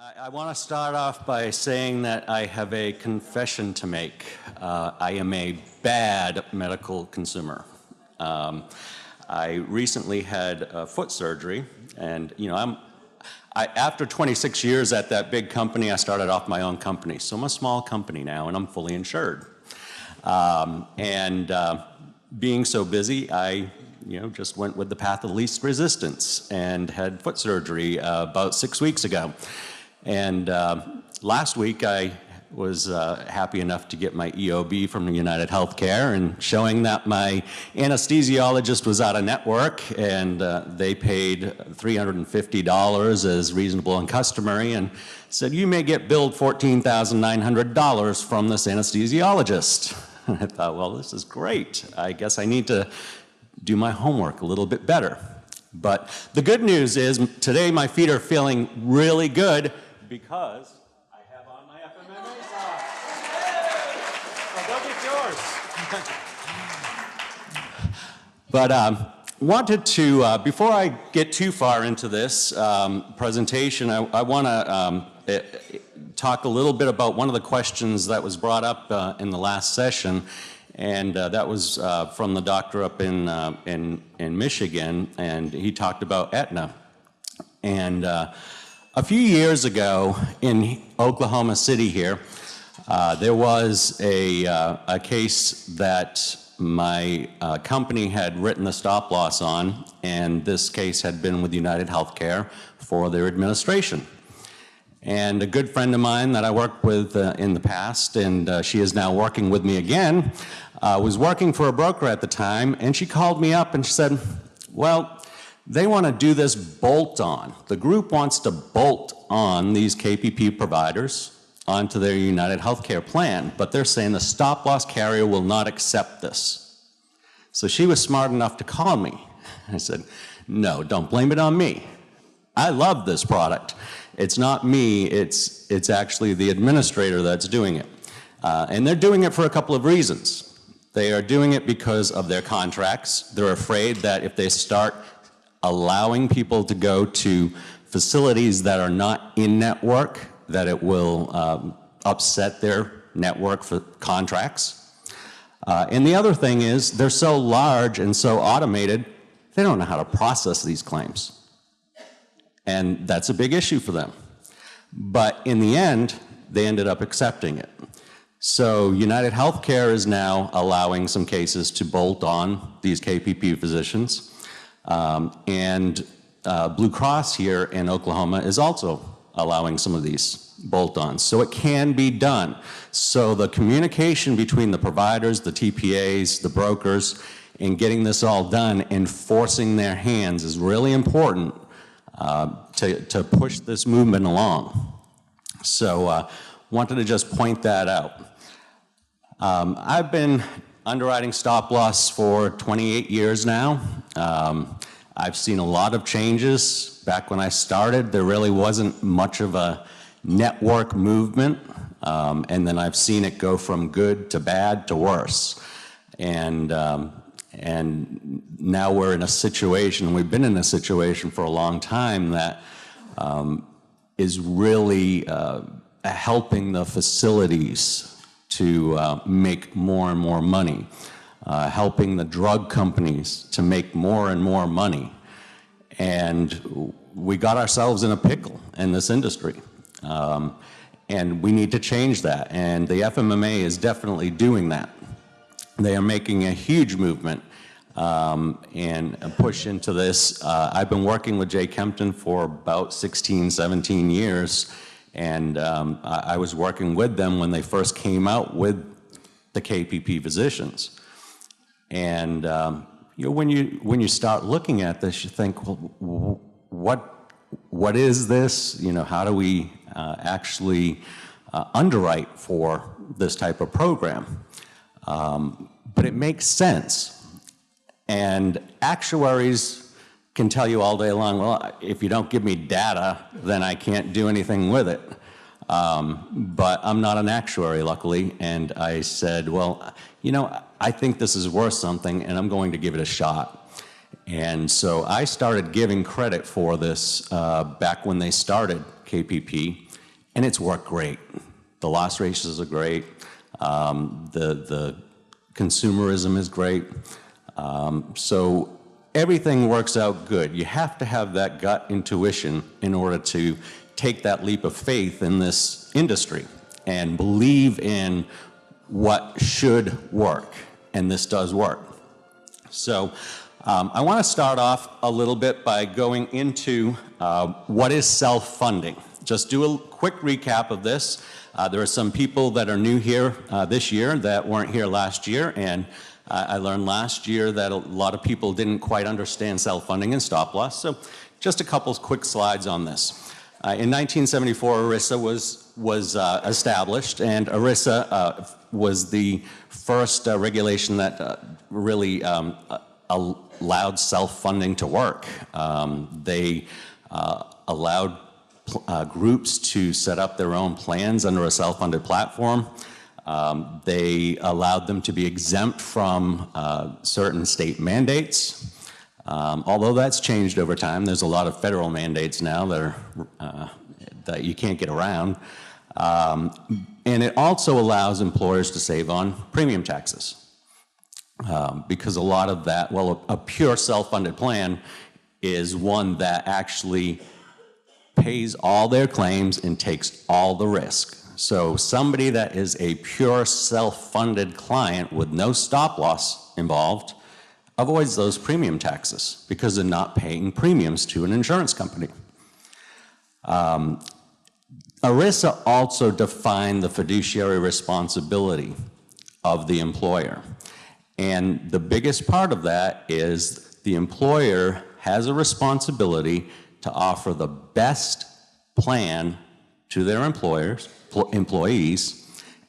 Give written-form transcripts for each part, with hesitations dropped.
I want to start off by saying that I have a confession to make. I am a bad medical consumer. I recently had foot surgery, and after 26 years at that big company, I started off my own company. So I'm a small company now, and I'm fully insured. Being so busy, I just went with the path of least resistance and had foot surgery about 6 weeks ago. And last week I was happy enough to get my EOB from United Healthcare, and showing that my anesthesiologist was out of network, and they paid $350 as reasonable and customary, and said, you may get billed $14,900 from this anesthesiologist. And I thought, well, this is great. I guess I need to do my homework a little bit better. But the good news is today my feet are feeling really good because I have on my FMMA socks. So go get yours. But wanted to, before I get too far into this presentation, I want to talk a little bit about one of the questions that was brought up in the last session. And that was from the doctor up in Michigan, and he talked about Aetna. And a few years ago in Oklahoma City here, there was a case that my company had written a stop loss on, and this case had been with United Healthcare for their administration. And a good friend of mine that I worked with in the past, and she is now working with me again, was working for a broker at the time, and she called me up and she said, well, they want to do this bolt-on. The group wants to bolt on these KPP providers onto their United Healthcare plan, but they're saying the stop-loss carrier will not accept this. So she was smart enough to call me. I said, no, don't blame it on me. I love this product. It's not me, it's actually the administrator that's doing it. And they're doing it for a couple of reasons. They are doing it because of their contracts. They're afraid that if they start allowing people to go to facilities that are not in network, that it will upset their network for contracts. And the other thing is, they're so large and so automated, they don't know how to process these claims. And that's a big issue for them. But in the end, they ended up accepting it. So United Healthcare is now allowing some cases to bolt on these KPP physicians. And Blue Cross here in Oklahoma is also allowing some of these bolt-ons. So it can be done. So the communication between the providers, the TPAs, the brokers, in getting this all done and forcing their hands is really important to push this movement along. So wanted to just point that out. I've been underwriting stop loss for 28 years now. I've seen a lot of changes. Back when I started, there really wasn't much of a network movement, and then I've seen it go from good to bad to worse. And now we're in a situation, we've been in a situation for a long time that is really helping the facilities to make more and more money, helping the drug companies to make more and more money. And we got ourselves in a pickle in this industry. And we need to change that. And the FMMA is definitely doing that. They are making a huge movement and a push into this. I've been working with Jay Kempton for about 16, 17 years. And I was working with them when they first came out with the KPP physicians. And when you start looking at this, you think, well, what is this? How do we actually underwrite for this type of program? But it makes sense. And actuaries can tell you all day long, well, if you don't give me data, then I can't do anything with it. But I'm not an actuary, luckily, and I said, well, I think this is worth something, and I'm going to give it a shot. And so I started giving credit for this back when they started KPP. and it's worked great. The loss ratios are great. The consumerism is great. So everything works out good. You have to have that gut intuition in order to take that leap of faith in this industry and believe in what should work, and this does work. So I want to start off a little bit by going into what is self-funding. Just do a quick recap of this. There are some people that are new here this year that weren't here last year, and I learned last year that a lot of people didn't quite understand self-funding and stop-loss. So just a couple quick slides on this. In 1974, ERISA was established, and ERISA was the first regulation that really allowed self-funding to work. They allowed groups to set up their own plans under a self-funded platform. They allowed them to be exempt from certain state mandates. Although that's changed over time, there's a lot of federal mandates now that are that you can't get around. And it also allows employers to save on premium taxes. Because a lot of that, well, a pure self-funded plan is one that actually pays all their claims and takes all the risk. So somebody that is a pure self-funded client with no stop-loss involved avoids those premium taxes because they're not paying premiums to an insurance company. ERISA also defined the fiduciary responsibility of the employer. And the biggest part of that is the employer has a responsibility to offer the best plan to their employees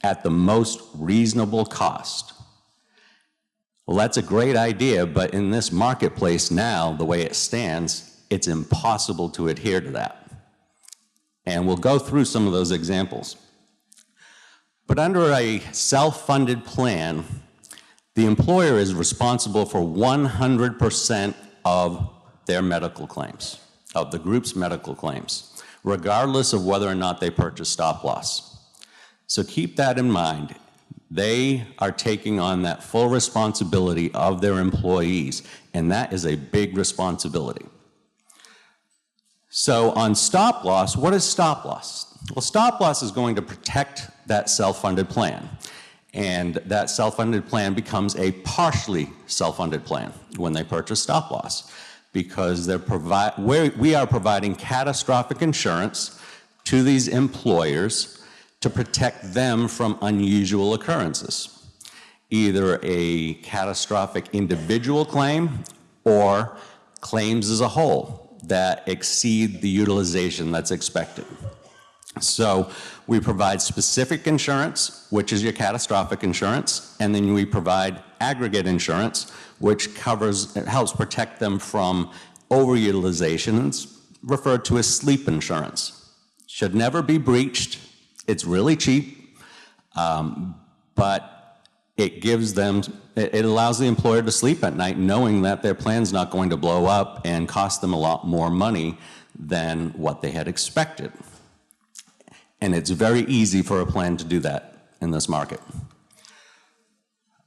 at the most reasonable cost. Well, that's a great idea, but in this marketplace now, the way it stands, it's impossible to adhere to that. And we'll go through some of those examples. But under a self-funded plan, the employer is responsible for 100% of their medical claims, of the group's medical claims, regardless of whether or not they purchase stop-loss. So keep that in mind. They are taking on that full responsibility of their employees, and that is a big responsibility. So on stop-loss, what is stop-loss? Well, stop-loss is going to protect that self-funded plan, and that self-funded plan becomes a partially self-funded plan when they purchase stop-loss, because we are providing catastrophic insurance to these employers to protect them from unusual occurrences, either a catastrophic individual claim or claims as a whole that exceed the utilization that's expected. So we provide specific insurance, which is your catastrophic insurance, and then we provide aggregate insurance, which helps protect them from overutilization. It's referred to as sleep insurance. Should never be breached. It's really cheap, but it allows the employer to sleep at night knowing that their plan's not going to blow up and cost them a lot more money than what they had expected. And it's very easy for a plan to do that in this market.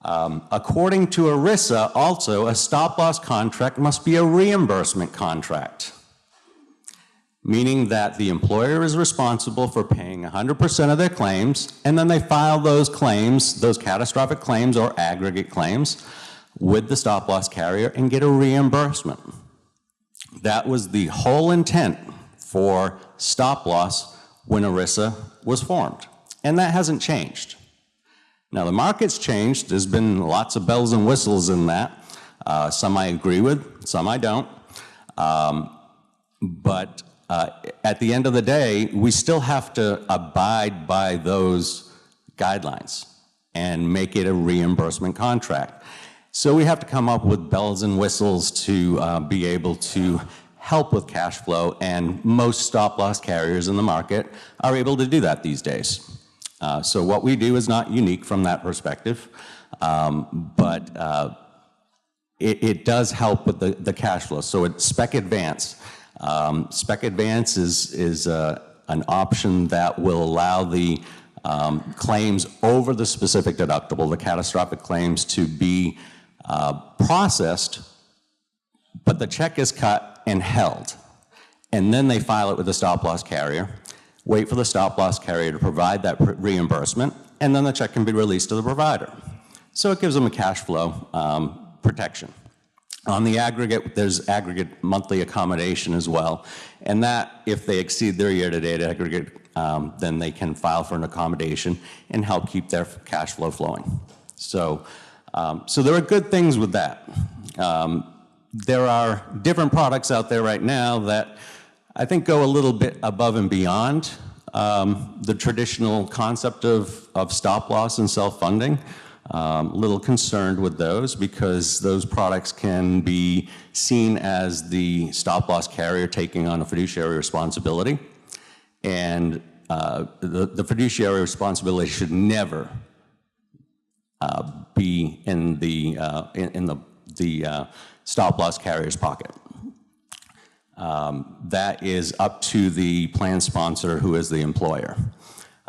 According to ERISA, also, a stop-loss contract must be a reimbursement contract, meaning that the employer is responsible for paying 100% of their claims, and then they file those claims, those catastrophic claims or aggregate claims, with the stop-loss carrier and get a reimbursement. That was the whole intent for stop-loss when ERISA was formed, and that hasn't changed. Now, the market's changed. There's been lots of bells and whistles in that. Some I agree with, some I don't. But at the end of the day, we still have to abide by those guidelines and make it a reimbursement contract. So we have to come up with bells and whistles to be able to help with cash flow, and most stop-loss carriers in the market are able to do that these days. So what we do is not unique from that perspective, but it does help with the cash flow. So it's Spec Advance. Spec Advance is an option that will allow the claims over the specific deductible, the catastrophic claims, to be processed, but the check is cut and held. And then they file it with the stop-loss carrier, wait for the stop-loss carrier to provide that reimbursement, and then the check can be released to the provider. So it gives them a cash flow protection. On the aggregate, there's aggregate monthly accommodation as well, and that, if they exceed their year-to-date aggregate, then they can file for an accommodation and help keep their cash flow flowing. So, so there are good things with that. There are different products out there right now that I think go a little bit above and beyond the traditional concept of stop-loss and self-funding. A little concerned with those because those products can be seen as the stop-loss carrier taking on a fiduciary responsibility. And the fiduciary responsibility should never be in the stop-loss carrier's pocket. That is up to the plan sponsor, who is the employer.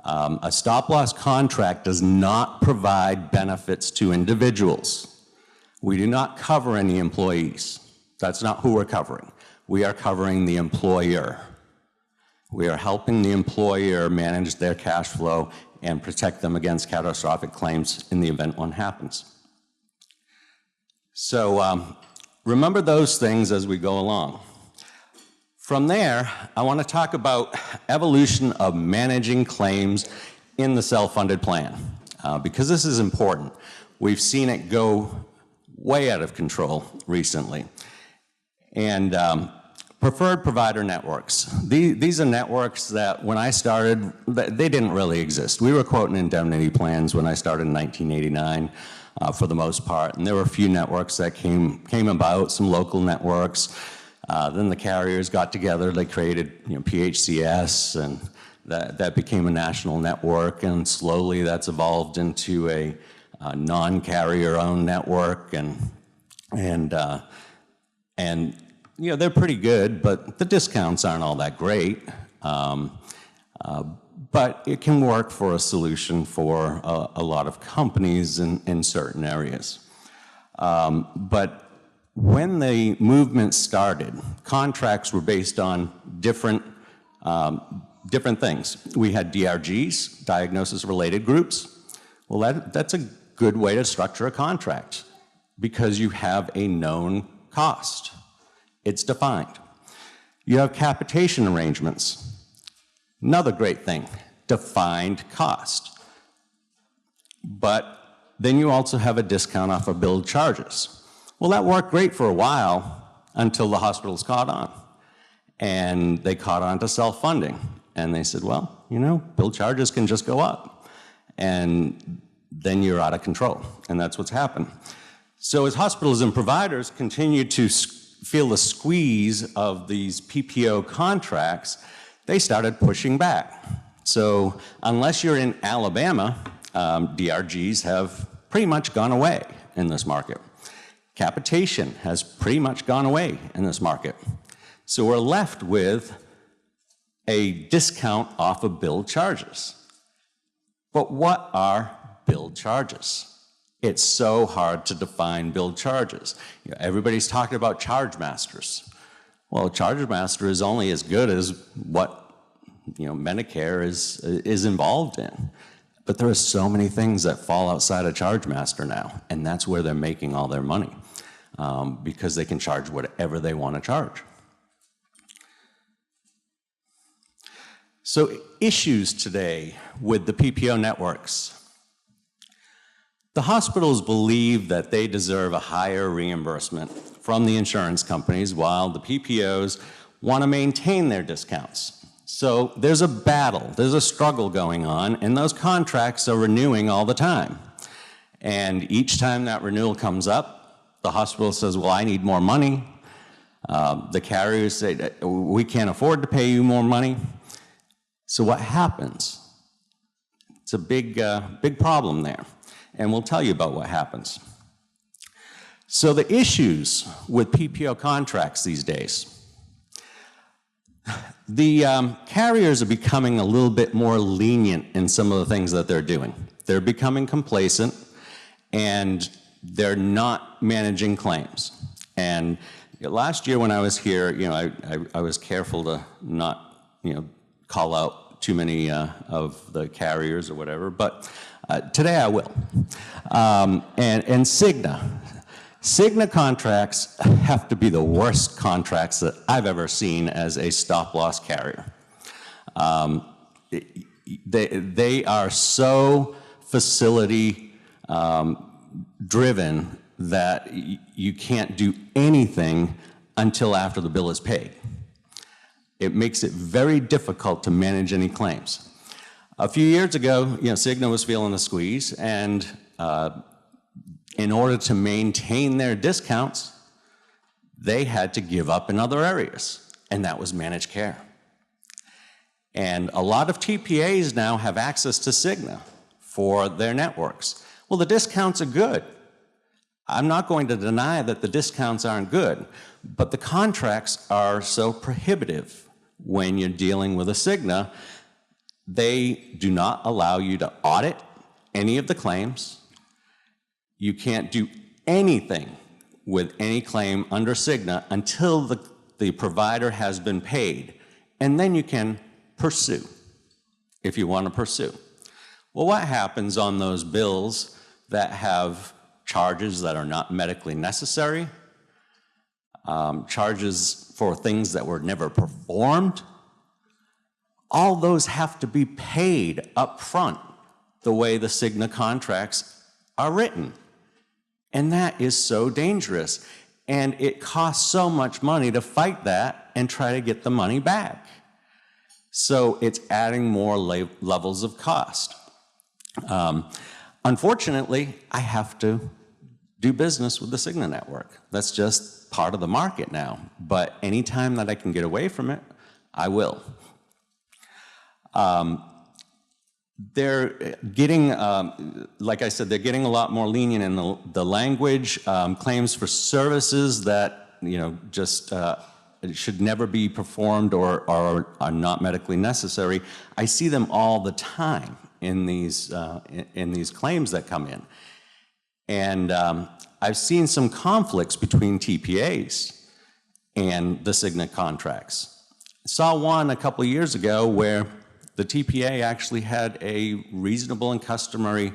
A stop-loss contract does not provide benefits to individuals. We do not cover any employees. That's not who we're covering. We are covering the employer. We are helping the employer manage their cash flow and protect them against catastrophic claims in the event one happens. So remember those things as we go along. From there, I want to talk about evolution of managing claims in the self-funded plan, because this is important. We've seen it go way out of control recently. And preferred provider networks. These are networks that, when I started, they didn't really exist. We were quoting indemnity plans when I started in 1989, for the most part, and there were a few networks that came about, some local networks. Then the carriers got together, they created PHCS, and that became a national network, and slowly that's evolved into a non-carrier owned network, and they're pretty good, but the discounts aren't all that great. But it can work for a solution for a lot of companies in certain areas. But when the movement started, contracts were based on different things. We had DRGs, diagnosis-related groups. Well, that's a good way to structure a contract because you have a known cost. It's defined. You have capitation arrangements. Another great thing, defined cost. But then you also have a discount off of billed charges. Well, that worked great for a while until the hospitals caught on. And they caught on to self-funding. And they said, well, billed charges can just go up. And then you're out of control. And that's what's happened. So as hospitals and providers continue to feel the squeeze of these PPO contracts, they started pushing back. So unless you're in Alabama, DRGs have pretty much gone away in this market. Capitation has pretty much gone away in this market. So we're left with a discount off of billed charges. But what are billed charges? It's so hard to define billed charges. Everybody's talking about charge masters. Well, a charge master is only as good as what Medicare is involved in. But there are so many things that fall outside of charge master now, and that's where they're making all their money, because they can charge whatever they want to charge. So issues today with the PPO networks. The hospitals believe that they deserve a higher reimbursement from the insurance companies, while the PPOs want to maintain their discounts. So there's a battle, there's a struggle going on, and those contracts are renewing all the time. And each time that renewal comes up, the hospital says, well, I need more money. The carriers say, we can't afford to pay you more money. So what happens? It's a big problem there. And we'll tell you about what happens. So the issues with PPO contracts these days. The carriers are becoming a little bit more lenient in some of the things that they're doing. They're becoming complacent, and they're not managing claims. And last year when I was here, I was careful to not, call out too many of the carriers or whatever, but today I will. And Cigna contracts have to be the worst contracts that I've ever seen as a stop-loss carrier. They are so facility driven that you can't do anything until after the bill is paid. It makes it very difficult to manage any claims. A few years ago, Cigna was feeling the squeeze, and in order to maintain their discounts, they had to give up in other areas, and that was managed care. And a lot of TPAs now have access to Cigna for their networks. Well, the discounts are good. I'm not going to deny that the discounts aren't good, but the contracts are so prohibitive when you're dealing with a Cigna. They do not allow you to audit any of the claims. You can't do anything with any claim under Cigna until the provider has been paid, and then you can pursue if you want to pursue. Well, what happens on those bills that have charges that are not medically necessary, charges for things that were never performed? All those have to be paid up front the way the Cigna contracts are written. And that is so dangerous. And it costs so much money to fight that and try to get the money back. So it's adding more levels of cost. Unfortunately, I have to do business with the Cigna network. That's just part of the market now. But anytime that I can get away from it, I will. They're getting, like I said, they're getting a lot more lenient in the language. Claims for services that, just should never be performed or are not medically necessary. I see them all the time in these claims that come in. And I've seen some conflicts between TPAs and the Cigna contracts. I saw one a couple of years ago where the TPA actually had a reasonable and customary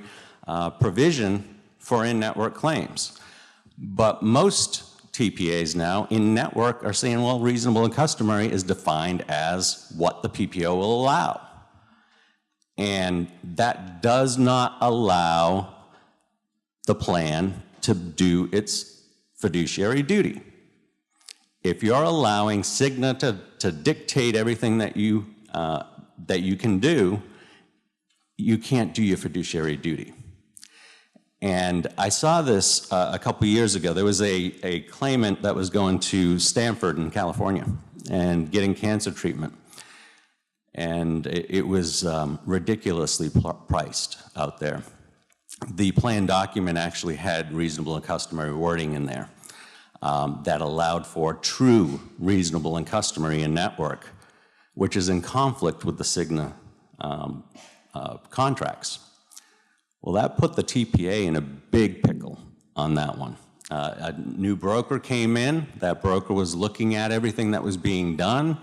provision for in-network claims. But most TPAs now in-network are saying, well, reasonable and customary is defined as what the PPO will allow. And that does not allow the plan to do its fiduciary duty. If you're allowing Cigna to dictate everything that you can do, you can't do your fiduciary duty. And I saw this a couple years ago. There was a claimant that was going to Stanford in California and getting cancer treatment. And it was ridiculously priced out there. The plan document actually had reasonable and customary wording in there that allowed for true reasonable and customary in network, which is in conflict with the Cigna contracts. Well, that put the TPA in a big pickle on that one. A new broker came in. That broker was looking at everything that was being done,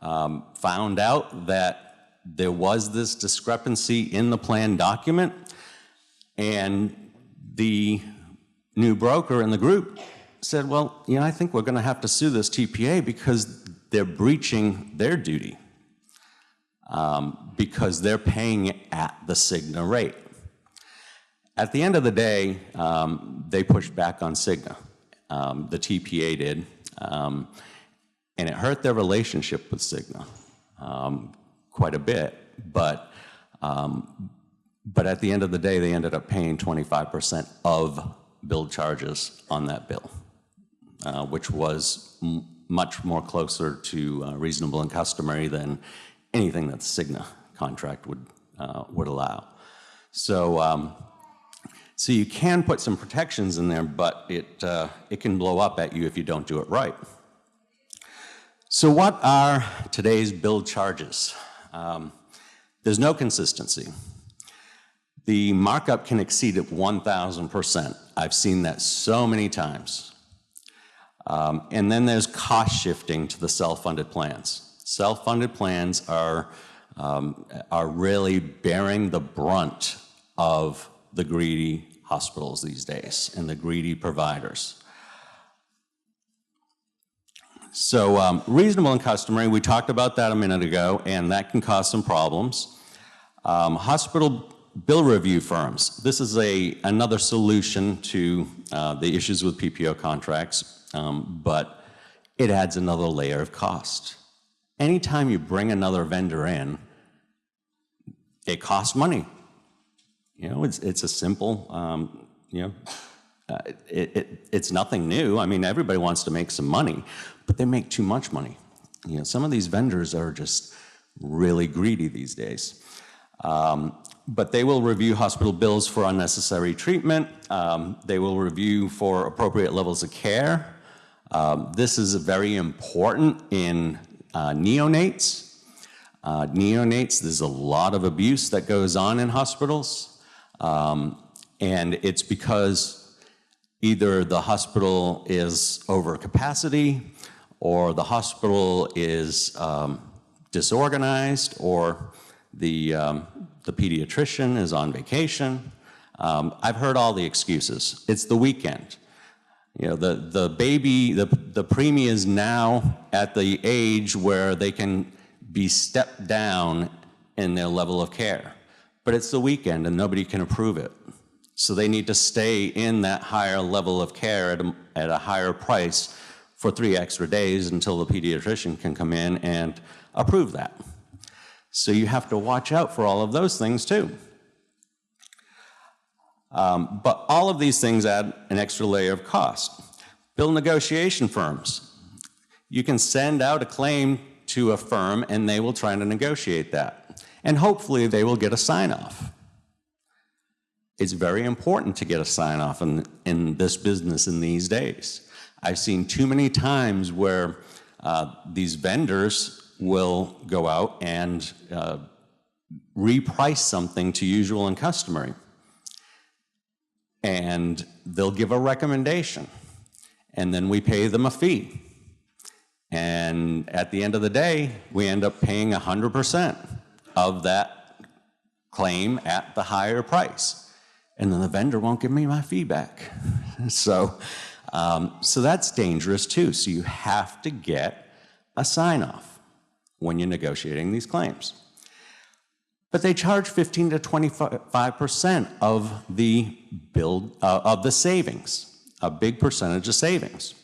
found out that there was this discrepancy in the plan document, and the new broker in the group said, well, I think we're going to have to sue this TPA because they're breaching their duty because they're paying at the Cigna rate. At the end of the day, they pushed back on Cigna. The TPA did, and it hurt their relationship with Cigna quite a bit. But at the end of the day, they ended up paying 25% of billed charges on that bill, which was much more closer to reasonable and customary than anything that the Cigna contract would allow. So you can put some protections in there, but it can blow up at you if you don't do it right. So what are today's bill charges? There's no consistency. The markup can exceed at 1,000%. I've seen that so many times. And then there's cost shifting to the self-funded plans. Self-funded plans are really bearing the brunt of the greedy hospitals these days and the greedy providers. So reasonable and customary, we talked about that a minute ago, and that can cause some problems. Hospital bill review firms. This is another solution to the issues with PPO contracts, but it adds another layer of cost. Anytime you bring another vendor in, it costs money. You know, it's a simple, it's nothing new. I mean, everybody wants to make some money, but they make too much money. You know, some of these vendors are just really greedy these days. But they will review hospital bills for unnecessary treatment. They will review for appropriate levels of care. This is very important in neonates. Neonates, there's a lot of abuse that goes on in hospitals. And it's because either the hospital is over capacity, or the hospital is disorganized, or the pediatrician is on vacation. I've heard all the excuses. It's the weekend. You know, the baby, the preemie is now at the age where they can be stepped down in their level of care. But it's the weekend and nobody can approve it. So they need to stay in that higher level of care at a higher price for 3 extra days until the pediatrician can come in and approve that. So you have to watch out for all of those things too. But all of these things add an extra layer of cost. Bill negotiation firms. You can send out a claim to a firm and they will try to negotiate that. And hopefully they will get a sign-off. It's very important to get a sign-off in this business in these days. I've seen too many times where these vendors will go out and reprice something to usual and customary. And they'll give a recommendation, and then we pay them a fee. And at the end of the day, we end up paying 100% of that claim at the higher price. And then the vendor won't give me my fee back. So that's dangerous too. So you have to get a sign-off when you're negotiating these claims. But they charge 15 to 25% of the bill, of the savings, a big percentage of savings.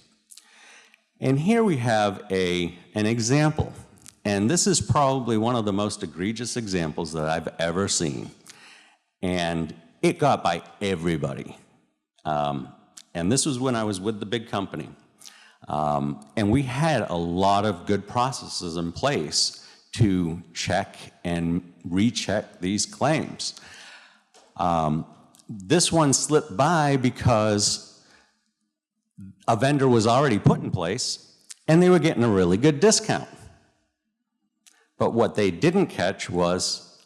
And here we have an example. And this is probably one of the most egregious examples that I've ever seen. And it got by everybody. And this was when I was with the big company. And we had a lot of good processes in place to check and recheck these claims. This one slipped by because a vendor was already put in place and they were getting a really good discount. But what they didn't catch was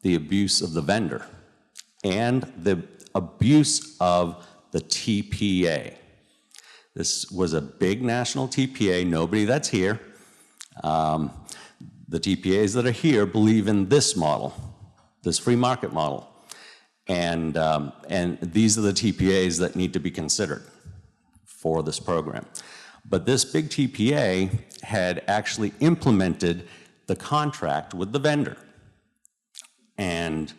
the abuse of the vendor and the abuse of the TPA. This was a big national TPA, nobody that's here. The TPAs that are here believe in this model, this free market model. And these are the TPAs that need to be considered for this program. But this big TPA had actually implemented the contract with the vendor. And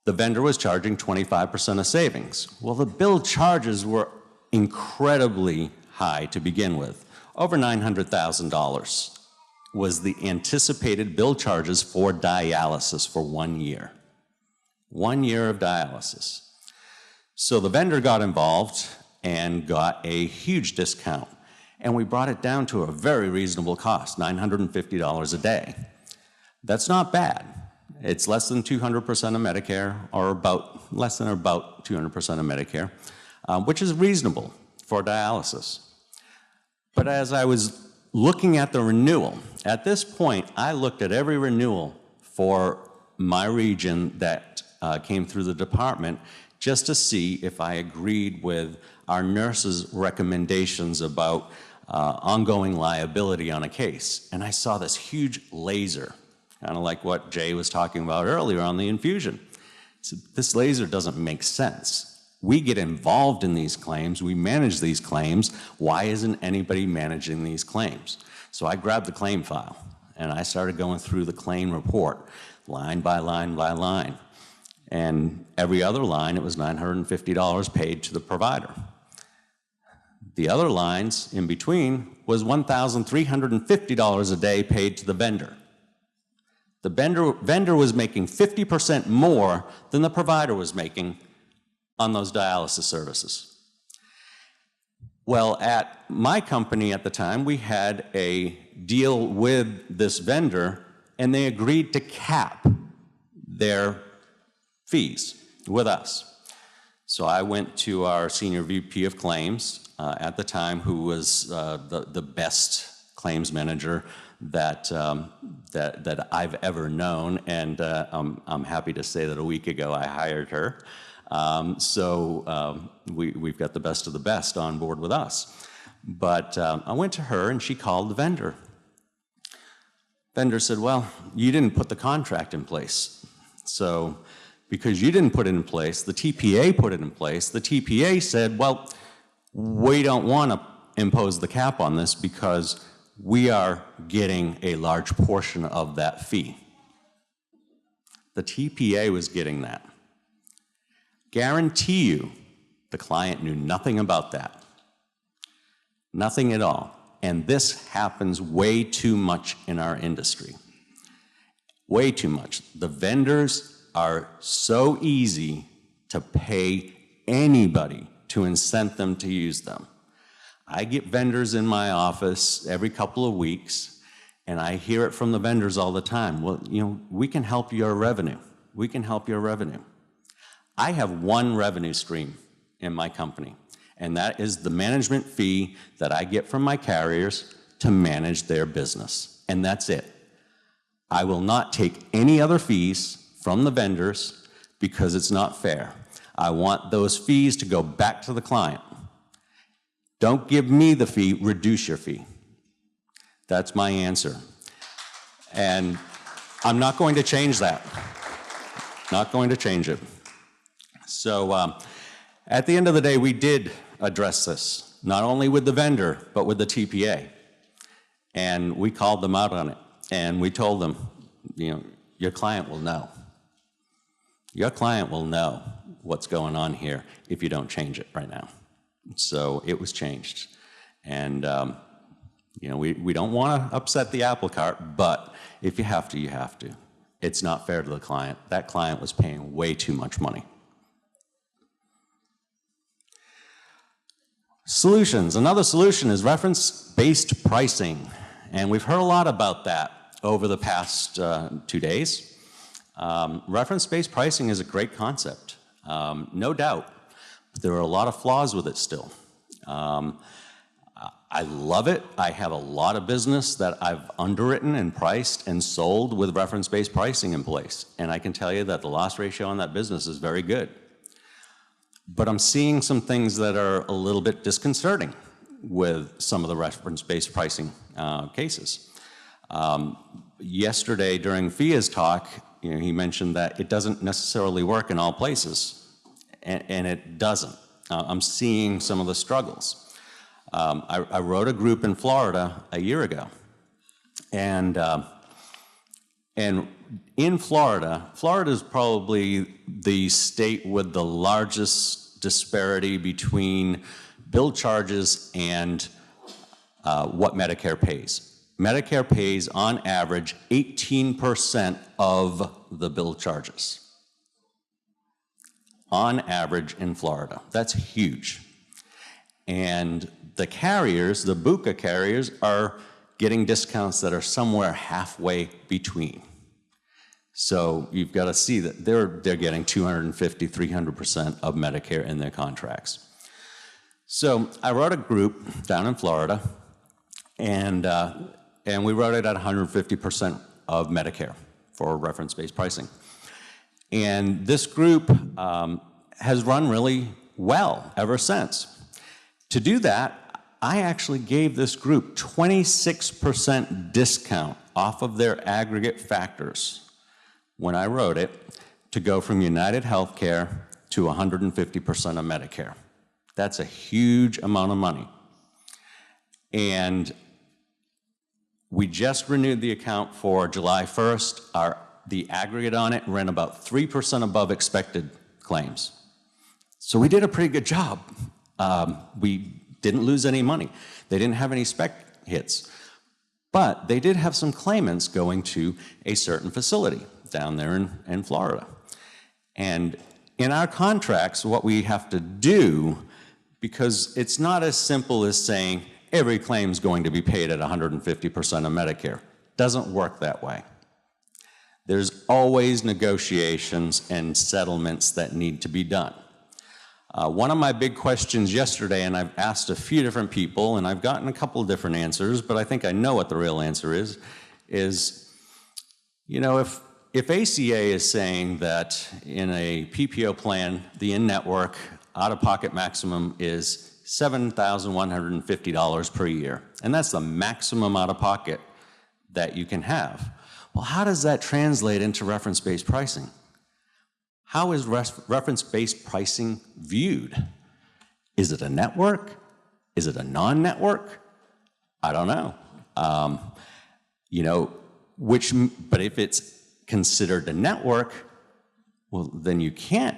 the vendor was charging 25% of savings. Well, the bill charges were incredibly high to begin with. Over $900,000 was the anticipated bill charges for dialysis for 1 year. 1 year of dialysis. So the vendor got involved and got a huge discount. And we brought it down to a very reasonable cost, $950 a day. That's not bad. It's less than 200% of Medicare, or less than or about 200% of Medicare, which is reasonable for dialysis. But as I was looking at the renewal. At this point, I looked at every renewal for my region that came through the department just to see if I agreed with our nurses' recommendations about ongoing liability on a case. And I saw this huge laser, kind of like what Jay was talking about earlier on the infusion. So this laser doesn't make sense. We get involved in these claims, we manage these claims. Why isn't anybody managing these claims? So I grabbed the claim file and I started going through the claim report, line by line by line. And every other line, it was $950 paid to the provider. The other lines in between was $1,350 a day paid to the vendor. The vendor was making 50% more than the provider was making on those dialysis services. Well, at my company at the time, we had a deal with this vendor, and they agreed to cap their fees with us. So I went to our senior VP of claims at the time, who was the best claims manager that I've ever known, and I'm happy to say that a week ago I hired her. We've got the best of the best on board with us. But I went to her and she called the vendor. Vendor said, well, you didn't put the contract in place. So because you didn't put it in place, the TPA put it in place. The TPA said, well, we don't want to impose the cap on this because we are getting a large portion of that fee. The TPA was getting that. Guarantee you, the client knew nothing about that. Nothing at all. And this happens way too much in our industry. Way too much. The vendors are so easy to pay anybody to incent them to use them. I get vendors in my office every couple of weeks, and I hear it from the vendors all the time. Well, you know, we can help your revenue. We can help your revenue. I have one revenue stream in my company, and that is the management fee that I get from my carriers to manage their business, and that's it. I will not take any other fees from the vendors because it's not fair. I want those fees to go back to the client. Don't give me the fee, reduce your fee. That's my answer. And I'm not going to change that. Not going to change it. So at the end of the day, we did address this, not only with the vendor, but with the TPA. And we called them out on it. And we told them, you know, your client will know. Your client will know what's going on here if you don't change it right now. So it was changed. And, you know, we don't want to upset the apple cart, but if you have to, you have to. It's not fair to the client. That client was paying way too much money. Solutions. Another solution is reference-based pricing. And we've heard a lot about that over the past 2 days. Reference-based pricing is a great concept, no doubt. But there are a lot of flaws with it still. I love it. I have a lot of business that I've underwritten and priced and sold with reference-based pricing in place. And I can tell you that the loss ratio on that business is very good. But I'm seeing some things that are a little bit disconcerting with some of the reference-based pricing cases. Yesterday during Fia's talk, you know, he mentioned that it doesn't necessarily work in all places. And it doesn't. I'm seeing some of the struggles. I wrote a group in Florida a year ago. And in Florida, Florida is probably the state with the largest disparity between bill charges and what Medicare pays. Medicare pays on average 18% of the bill charges. On average in Florida. That's huge. And the carriers, the BUCA carriers, are getting discounts that are somewhere halfway between. So you've got to see that they're getting 250, 300% of Medicare in their contracts. So I wrote a group down in Florida And we wrote it at 150% of Medicare for reference-based pricing. And this group has run really well ever since. To do that, I actually gave this group 26% discount off of their aggregate factors when I wrote it to go from United Healthcare to 150% of Medicare. That's a huge amount of money. And we just renewed the account for July 1st. The aggregate on it ran about 3% above expected claims. So we did a pretty good job. We didn't lose any money. They didn't have any spec hits. But they did have some claimants going to a certain facility down there in Florida. And in our contracts, what we have to do, because it's not as simple as saying every claim is going to be paid at 150% of Medicare. Doesn't work that way. There's always negotiations and settlements that need to be done. One of my big questions yesterday, and I've asked a few different people, and I've gotten a couple of different answers, but I think I know what the real answer is, you know, if ACA is saying that in a PPO plan, the in-network out-of-pocket maximum is $7,150 per year, and that's the maximum out-of-pocket that you can have. Well, how does that translate into reference-based pricing? How is reference-based pricing viewed? Is it a network? Is it a non-network? I don't know. You know, but if it's considered a network, well, then you can't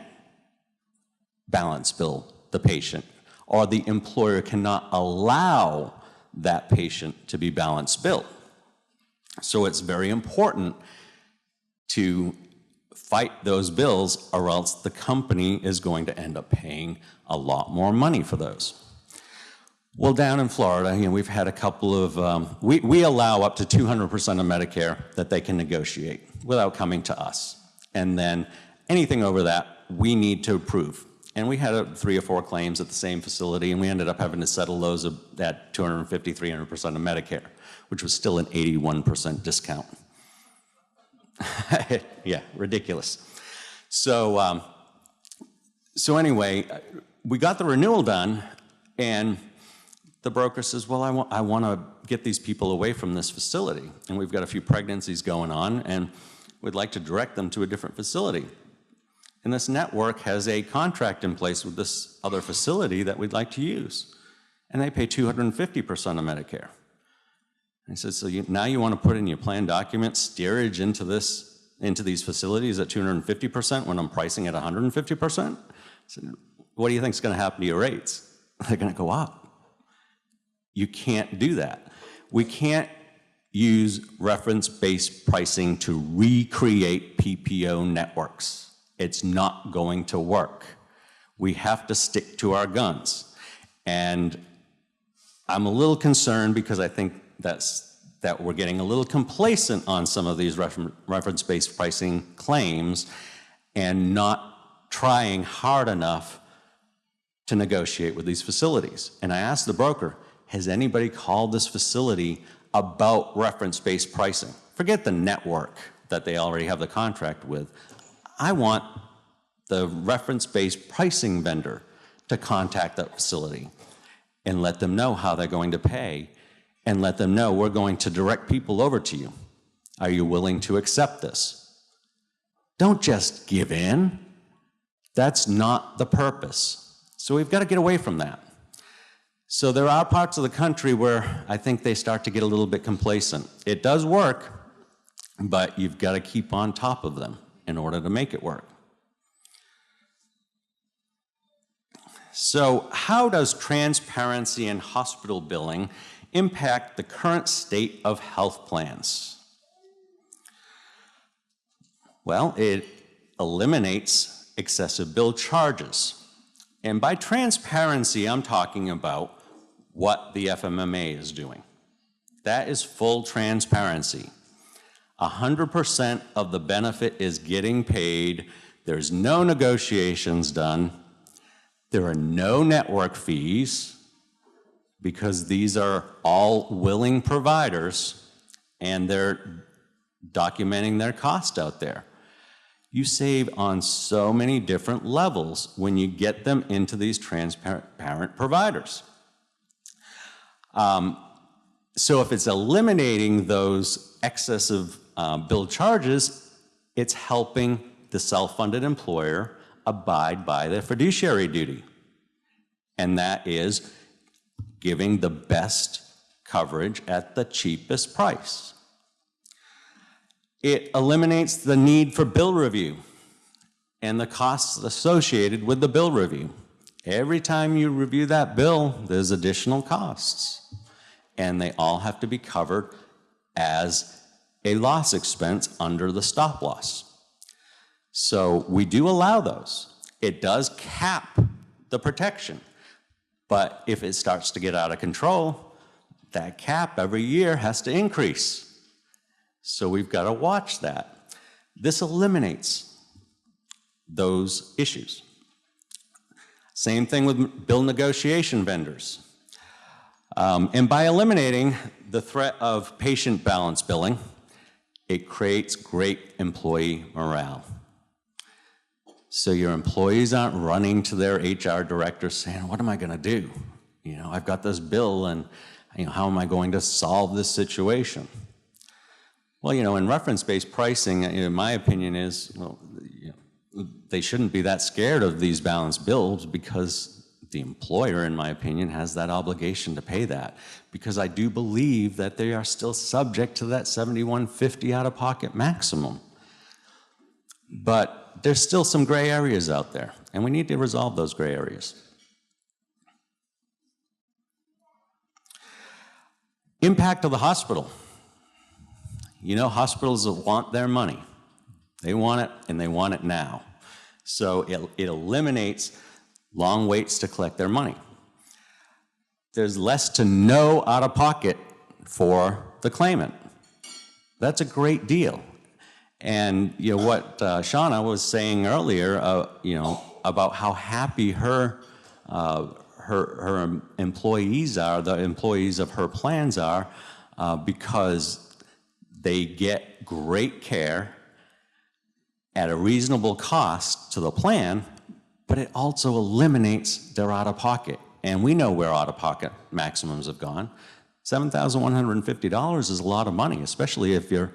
balance bill the patient, or the employer cannot allow that patient to be balance billed. So it's very important to fight those bills, or else the company is going to end up paying a lot more money for those. Well, down in Florida, you know, we've had a couple of, we allow up to 200% of Medicare that they can negotiate without coming to us. And then anything over that, we need to approve. And we had 3 or 4 claims at the same facility, and we ended up having to settle those at 250, 300% of Medicare, which was still an 81% discount. Yeah, ridiculous. So, so anyway, we got the renewal done, and the broker says, well, I want to get these people away from this facility, and we've got a few pregnancies going on, and we'd like to direct them to a different facility. And this network has a contract in place with this other facility that we'd like to use, and they pay 250% of Medicare. And he said, so now you want to put in your plan document steerage into these facilities at 250% when I'm pricing at 150%? I said, what do you think is going to happen to your rates? They're going to go up. You can't do that. We can't use reference-based pricing to recreate PPO networks. It's not going to work. We have to stick to our guns. And I'm a little concerned because I think that we're getting a little complacent on some of these reference-based pricing claims and not trying hard enough to negotiate with these facilities. And I asked the broker, has anybody called this facility about reference-based pricing? Forget the network that they already have the contract with. I want the reference-based pricing vendor to contact that facility and let them know how they're going to pay, and let them know we're going to direct people over to you. Are you willing to accept this? Don't just give in. That's not the purpose. So we've got to get away from that. So there are parts of the country where I think they start to get a little bit complacent. It does work, but you've got to keep on top of them in order to make it work. So how does transparency in hospital billing impact the current state of health plans? Well, it eliminates excessive bill charges. And by transparency, I'm talking about what the FMMA is doing. That is full transparency. 100% of the benefit is getting paid. There's no negotiations done. There are no network fees. because these are all willing providers and they're documenting their cost out there. You save on so many different levels when you get them into these transparent providers. So if it's eliminating those excessive bill charges, it's helping the self-funded employer abide by their fiduciary duty. And that is giving the best coverage at the cheapest price. It eliminates the need for bill review and the costs associated with the bill review. Every time you review that bill, there's additional costs, and they all have to be covered as a loss expense under the stop loss. So we do allow those. It does cap the protection, but if it starts to get out of control, that cap every year has to increase. So we've got to watch that. This eliminates those issues. Same thing with bill negotiation vendors. And by eliminating the threat of patient balance billing, it creates great employee morale. So your employees aren't running to their HR director saying, what am I going to do? You know, I've got this bill and how am I going to solve this situation? Well, in reference-based pricing, in my opinion is, well, they shouldn't be that scared of these balanced bills because the employer, in my opinion, has that obligation to pay that. Because I do believe that they are still subject to that $71.50 out-of-pocket maximum. But there's still some gray areas out there, and we need to resolve those gray areas. Impact of the hospital. Hospitals want their money. They want it, and they want it now. So it eliminates long waits to collect their money. There's less to no out-of-pocket for the claimant. That's a great deal. And what Shauna was saying earlier, about how happy her employees are, the employees of her plans are, because they get great care at a reasonable cost to the plan, but it also eliminates their out-of-pocket. And we know where out-of-pocket maximums have gone. $7,150 is a lot of money, especially if your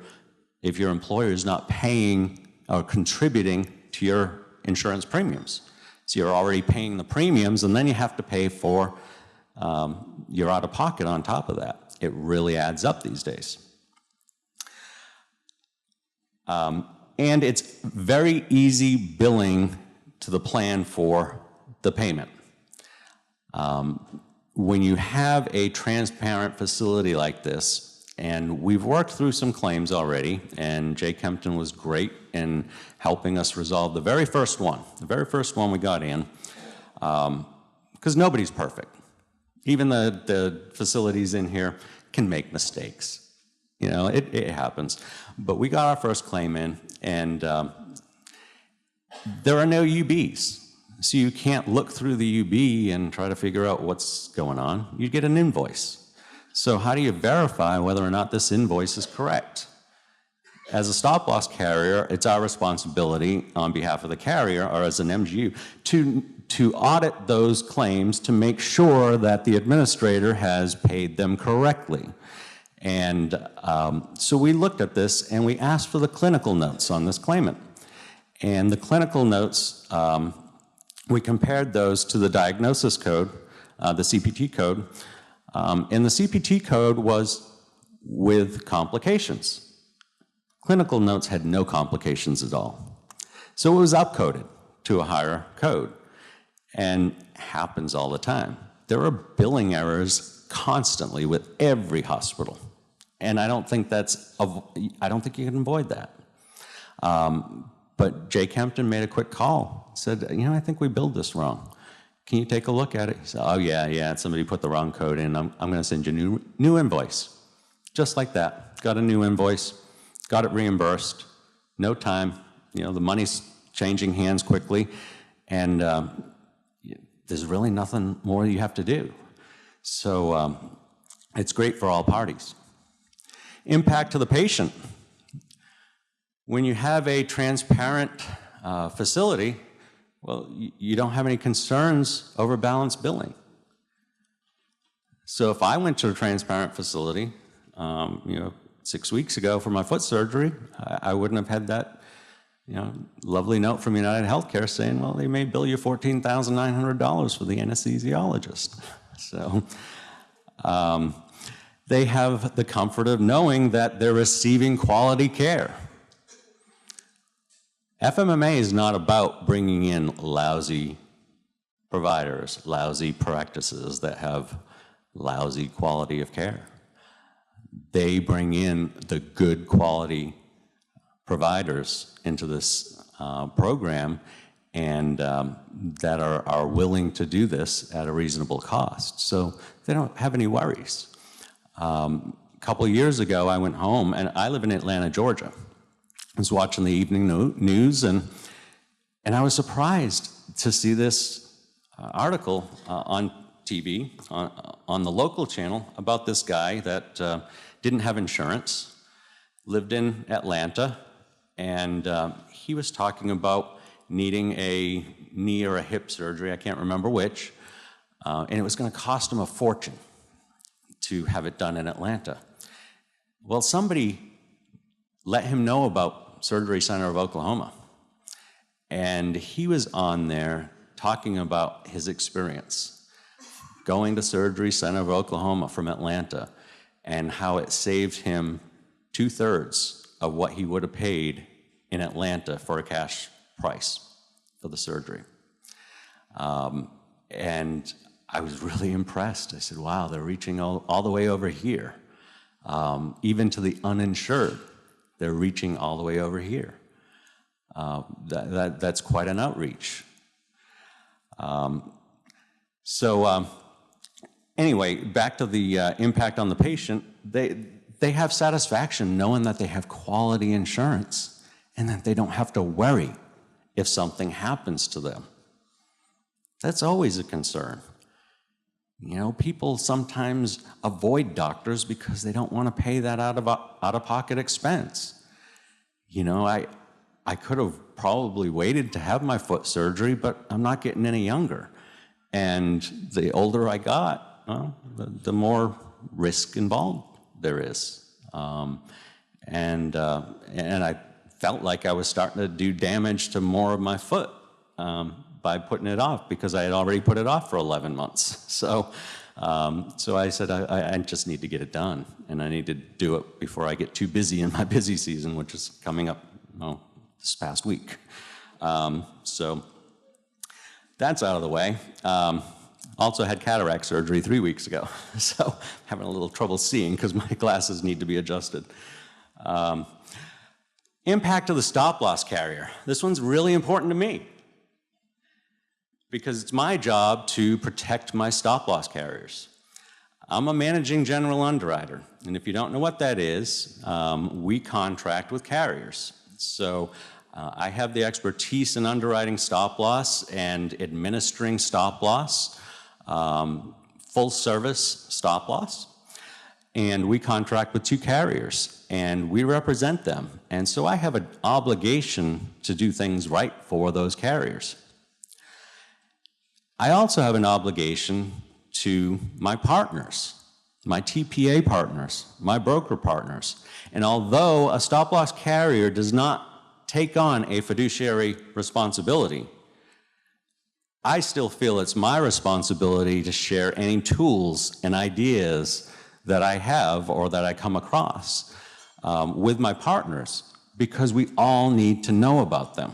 employer is not paying or contributing to your insurance premiums. So you're already paying the premiums, and then you have to pay for your out-of-pocket on top of that. It really adds up these days. And it's very easy billing to the plan for the payment. When you have a transparent facility like this, and we've worked through some claims already, and Jay Kempton was great in helping us resolve the very first one we got in, because nobody's perfect. Even the facilities in here can make mistakes. It happens. But we got our first claim in, and there are no UBs. So you can't look through the UB and try to figure out what's going on. You get an invoice. So how do you verify whether or not this invoice is correct? As a stop-loss carrier, it's our responsibility on behalf of the carrier, or as an MGU, to audit those claims to make sure that the administrator has paid them correctly. And so we looked at this and we asked for the clinical notes on this claimant. And the clinical notes, we compared those to the diagnosis code, the CPT code, and the CPT code was with complications. Clinical notes had no complications at all. So it was upcoded to a higher code, and happens all the time. There are billing errors constantly with every hospital. And I don't think you can avoid that. But Jay Kempton made a quick call, said, I think we billed this wrong. Can you take a look at it? He said, oh yeah, somebody put the wrong code in. I'm gonna send you a new invoice. Just like that, got a new invoice, got it reimbursed, no time. The money's changing hands quickly, and there's really nothing more you have to do. So it's great for all parties. Impact to the patient. When you have a transparent facility, well, you don't have any concerns over balanced billing. So if I went to a transparent facility, 6 weeks ago for my foot surgery, I wouldn't have had that, lovely note from United Healthcare saying, well, they may bill you $14,900 for the anesthesiologist. So they have the comfort of knowing that they're receiving quality care. FMMA is not about bringing in lousy providers, lousy practices that have lousy quality of care. They bring in the good quality providers into this program and that are willing to do this at a reasonable cost. So they don't have any worries. A couple of years ago, I went home, and I live in Atlanta, Georgia. I was watching the evening news, and I was surprised to see this article on TV, on the local channel, about this guy that didn't have insurance, lived in Atlanta, and he was talking about needing a knee or a hip surgery, I can't remember which, and it was going to cost him a fortune to have it done in Atlanta. Well, somebody let him know about Surgery Center of Oklahoma, and he was on there talking about his experience going to Surgery Center of Oklahoma from Atlanta and how it saved him 2/3 of what he would have paid in Atlanta for a cash price for the surgery. And I was really impressed. I said, wow, they're reaching all the way over here. Even to the uninsured, they're reaching all the way over here. That's quite an outreach. Anyway, back to the impact on the patient, they have satisfaction knowing that they have quality insurance and that they don't have to worry if something happens to them. That's always a concern. People sometimes avoid doctors because they don't want to pay that out-of-pocket expense. I could have probably waited to have my foot surgery, but I'm not getting any younger. And the older I got, well, the more risk involved there is. And I felt like I was starting to do damage to more of my foot by putting it off, because I had already put it off for 11 months. So I said, I just need to get it done, and I need to do it before I get too busy in my busy season, which is coming up this past week. So that's out of the way. Also had cataract surgery 3 weeks ago, so having a little trouble seeing because my glasses need to be adjusted. Impact of the stop-loss carrier. This one's really important to me because it's my job to protect my stop-loss carriers. I'm a managing general underwriter, and if you don't know what that is, we contract with carriers. So I have the expertise in underwriting stop-loss and administering stop-loss, full-service stop-loss, and we contract with 2 carriers, and we represent them. And so I have an obligation to do things right for those carriers. I also have an obligation to my partners, my TPA partners, my broker partners. And although a stop-loss carrier does not take on a fiduciary responsibility, I still feel it's my responsibility to share any tools and ideas that I have or that I come across with my partners, because we all need to know about them.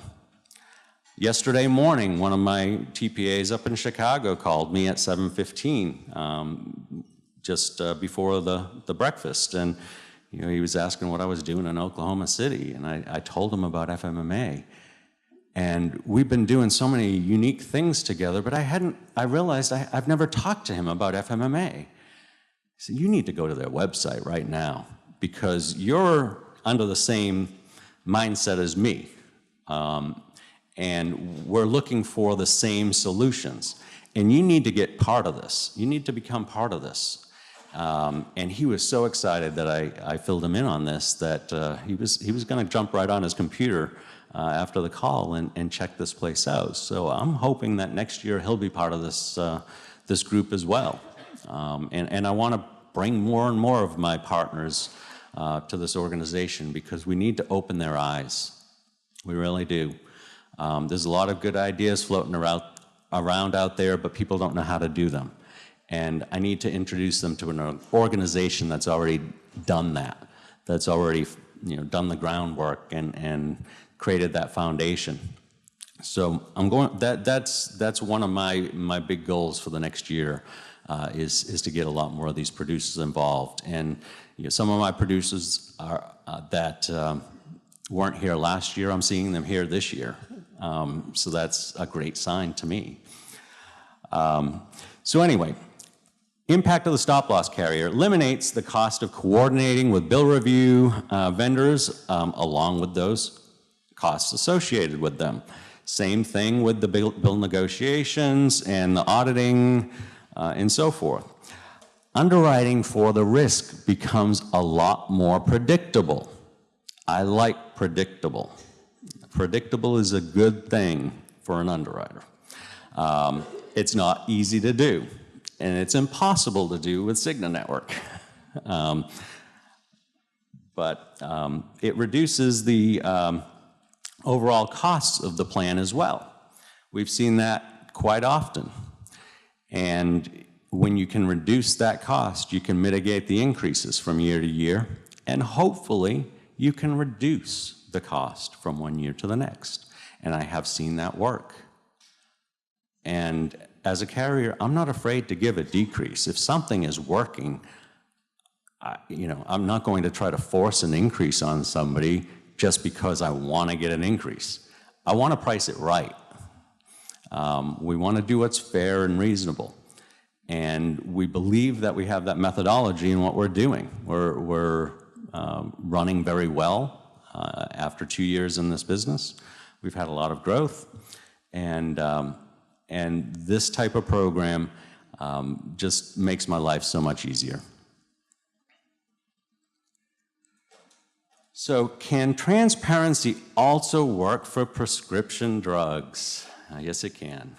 Yesterday morning, one of my TPAs up in Chicago called me at 7:15, just before the breakfast, and he was asking what I was doing in Oklahoma City, and I told him about FMMA. And we've been doing so many unique things together, but I realized I've never talked to him about FMMA. So you need to go to their website right now, because you're under the same mindset as me. And we're looking for the same solutions. and you need to get part of this. You need to become part of this. And he was so excited that I filled him in on this that he was going to jump right on his computer after the call and check this place out. So I'm hoping that next year he'll be part of this group as well. And I want to bring more and more of my partners to this organization because we need to open their eyes. We really do. There's a lot of good ideas floating around out there, but people don't know how to do them. And I need to introduce them to an organization that's already done that, that's already done the groundwork and created that foundation. So I'm going. That's one of my big goals for the next year, is to get a lot more of these producers involved. And some of my producers are that weren't here last year. I'm seeing them here this year. So that's a great sign to me. So anyway, impact of the stop-loss carrier eliminates the cost of coordinating with bill review vendors, along with those costs associated with them. Same thing with the bill negotiations and the auditing and so forth. Underwriting for the risk becomes a lot more predictable. I like predictable. Predictable is a good thing for an underwriter. It's not easy to do, and it's impossible to do with Cigna Network. But it reduces the overall costs of the plan as well. We've seen that quite often. And when you can reduce that cost, you can mitigate the increases from year to year, and hopefully you can reduce the cost from one year to the next. And I have seen that work. And as a carrier, I'm not afraid to give a decrease. If something is working, I'm not going to try to force an increase on somebody just because I want to get an increase. I want to price it right. We want to do what's fair and reasonable. And we believe that we have that methodology in what we're doing. We're running very well after 2 years in this business. We've had a lot of growth. And this type of program just makes my life so much easier. So can transparency also work for prescription drugs? Yes, it can.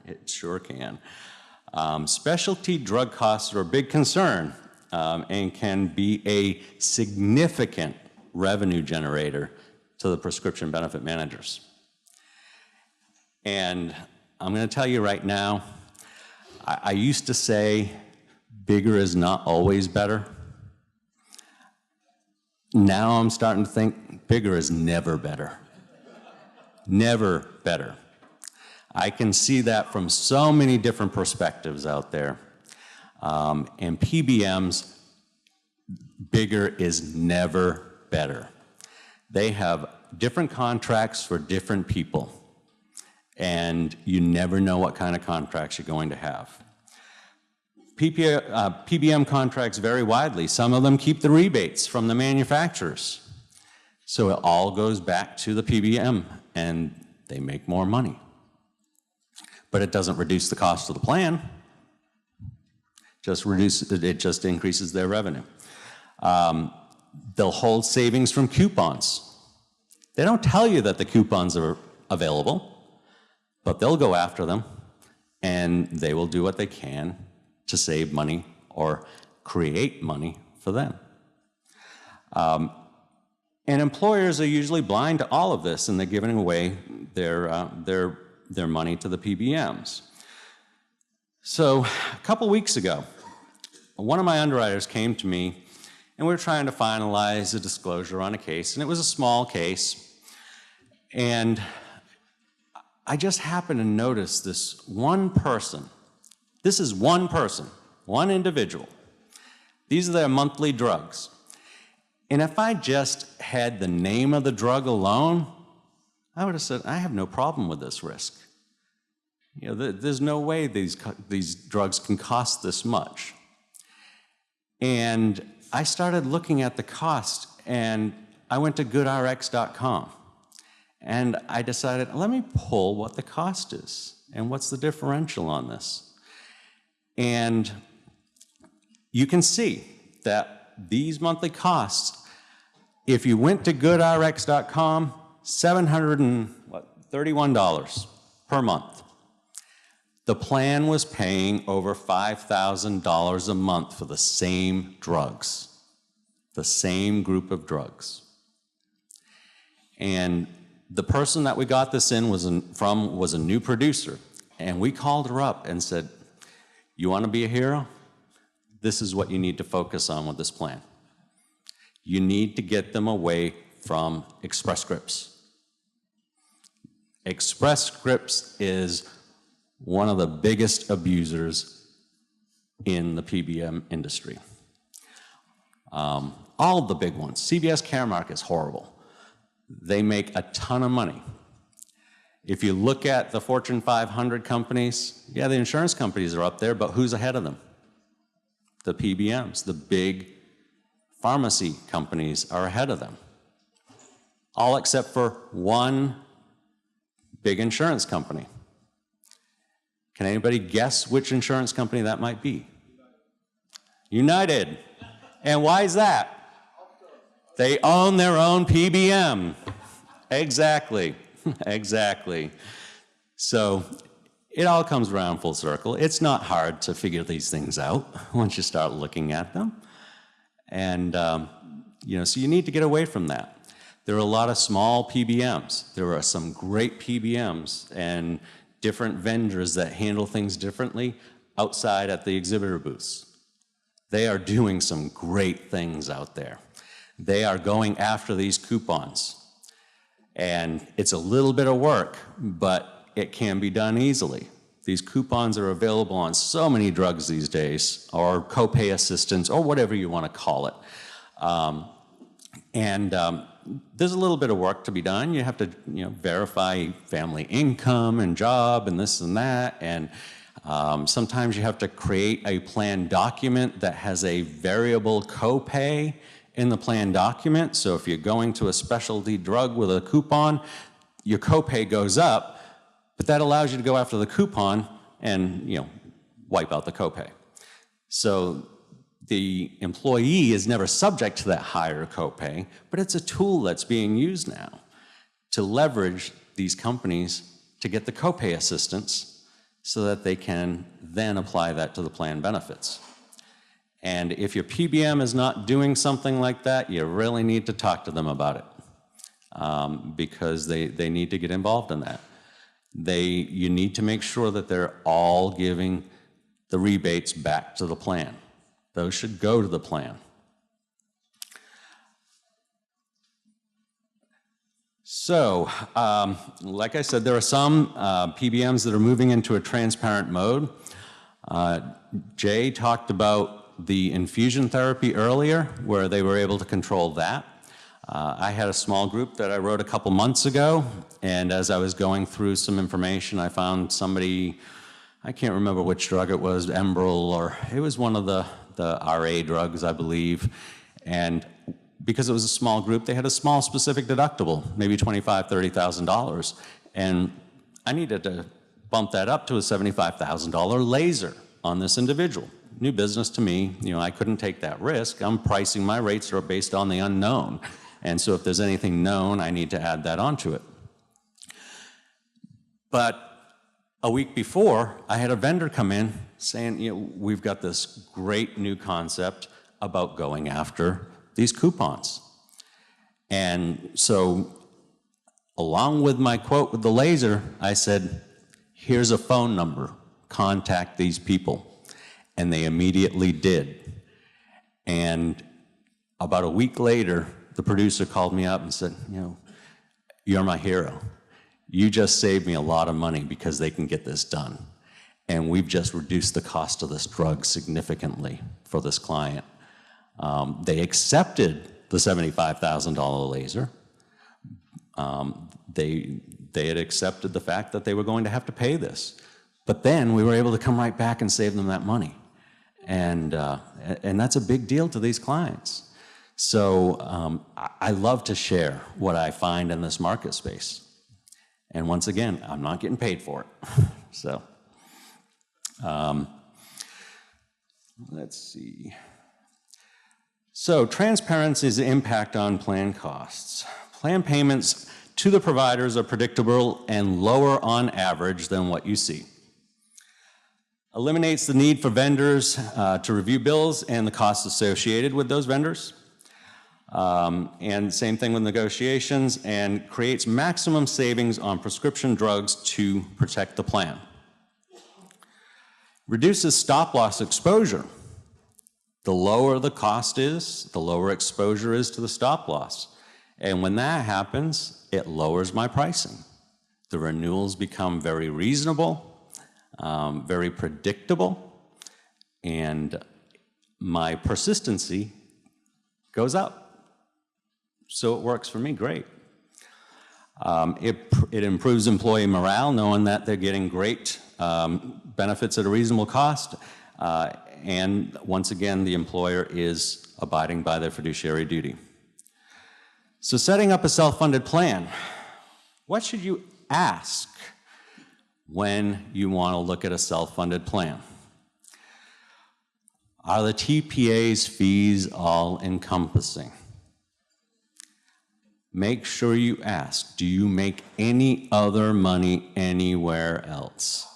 It sure can. Specialty drug costs are a big concern and can be a significant revenue generator to the prescription benefit managers. And I'm going to tell you right now, I used to say bigger is not always better. Now I'm starting to think bigger is never better. Never better. I can see that from so many different perspectives out there. And PBMs, bigger is never better. They have different contracts for different people. And you never know what kind of contracts you're going to have. PBM contracts vary widely. Some of them keep the rebates from the manufacturers. So it all goes back to the PBM, and they make more money. But it doesn't reduce the cost of the plan. It just increases their revenue. They'll hold savings from coupons. They don't tell you that the coupons are available, but they'll go after them, and they will do what they can to save money or create money for them. And employers are usually blind to all of this, and they're giving away their money to the PBMs. So a couple weeks ago, one of my underwriters came to me, and we were trying to finalize a disclosure on a case, and it was a small case. And I just happened to notice this one person. This is one person, one individual. These are their monthly drugs. And if I just had the name of the drug alone, I would have said, I have no problem with this risk. There's no way these drugs can cost this much. And I started looking at the cost, and I went to goodrx.com. And I decided, let me pull what the cost is. And what's the differential on this? And you can see that these monthly costs, if you went to goodrx.com, $731 per month. The plan was paying over $5,000 a month for the same drugs, the same group of drugs. And the person that we got this in was a new producer, and we called her up and said, you want to be a hero? This is what you need to focus on with this plan. You need to get them away from Express Scripts. Express Scripts is one of the biggest abusers in the PBM industry. All the big ones. CVS Caremark is horrible. They make a ton of money. If you look at the Fortune 500 companies, yeah, the insurance companies are up there, but who's ahead of them? The PBMs, the big pharmacy companies are ahead of them. All except for one big insurance company. Can anybody guess which insurance company that might be? United. And why is that? They own their own PBM. Exactly. Exactly. So it all comes around full circle. It's not hard to figure these things out once you start looking at them. And, so you need to get away from that. There are a lot of small PBMs. There are some great PBMs and different vendors that handle things differently outside at the exhibitor booths. They are doing some great things out there. They are going after these coupons. And it's a little bit of work, but it can be done easily. These coupons are available on so many drugs these days, or copay assistance, or whatever you want to call it. There's a little bit of work to be done. You have to, verify family income and job and this and that. And sometimes you have to create a plan document that has a variable copay in the plan document. So if you're going to a specialty drug with a coupon, your copay goes up, but that allows you to go after the coupon and, wipe out the copay. So the employee is never subject to that higher copay, but it's a tool that's being used now to leverage these companies to get the copay assistance so that they can then apply that to the plan benefits. And if your PBM is not doing something like that, you really need to talk to them about it because they need to get involved in that. You need to make sure that they're all giving the rebates back to the plan. Those should go to the plan. So, like I said, there are some PBMs that are moving into a transparent mode. Jay talked about the infusion therapy earlier, where they were able to control that. I had a small group that I wrote a couple months ago, and as I was going through some information, I found somebody, I can't remember which drug it was, Enbrel, or it was one of the RA drugs, I believe. And because it was a small group, they had a small specific deductible, maybe $25,000, $30,000. And I needed to bump that up to a $75,000 laser on this individual. New business to me, I couldn't take that risk. I'm pricing my rates are based on the unknown. And so if there's anything known, I need to add that onto it. But a week before, I had a vendor come in saying, we've got this great new concept about going after these coupons. And so along with my quote with the laser, I said, here's a phone number, contact these people. And they immediately did. And about a week later, the producer called me up and said, you're my hero. You just saved me a lot of money because they can get this done. And we've just reduced the cost of this drug significantly for this client. They accepted the $75,000 laser. They had accepted the fact that they were going to have to pay this. But then we were able to come right back and save them that money. And that's a big deal to these clients. So I love to share what I find in this market space. And once again, I'm not getting paid for it. So, let's see. So, Transparence's impact on plan costs. Plan payments to the providers are predictable and lower on average than what you see. Eliminates the need for vendors to review bills and the costs associated with those vendors. And same thing with negotiations, and creates maximum savings on prescription drugs to protect the plan. Reduces stop-loss exposure. The lower the cost is, the lower exposure is to the stop-loss. And when that happens, it lowers my pricing. The renewals become very reasonable, very predictable, and my persistency goes up. So it works for me great. It improves employee morale, knowing that they're getting great benefits at a reasonable cost. And once again, the employer is abiding by their fiduciary duty. So setting up a self-funded plan, what should you ask when you want to look at a self-funded plan? Are the TPA's fees all-encompassing? Make sure you ask, do you make any other money anywhere else?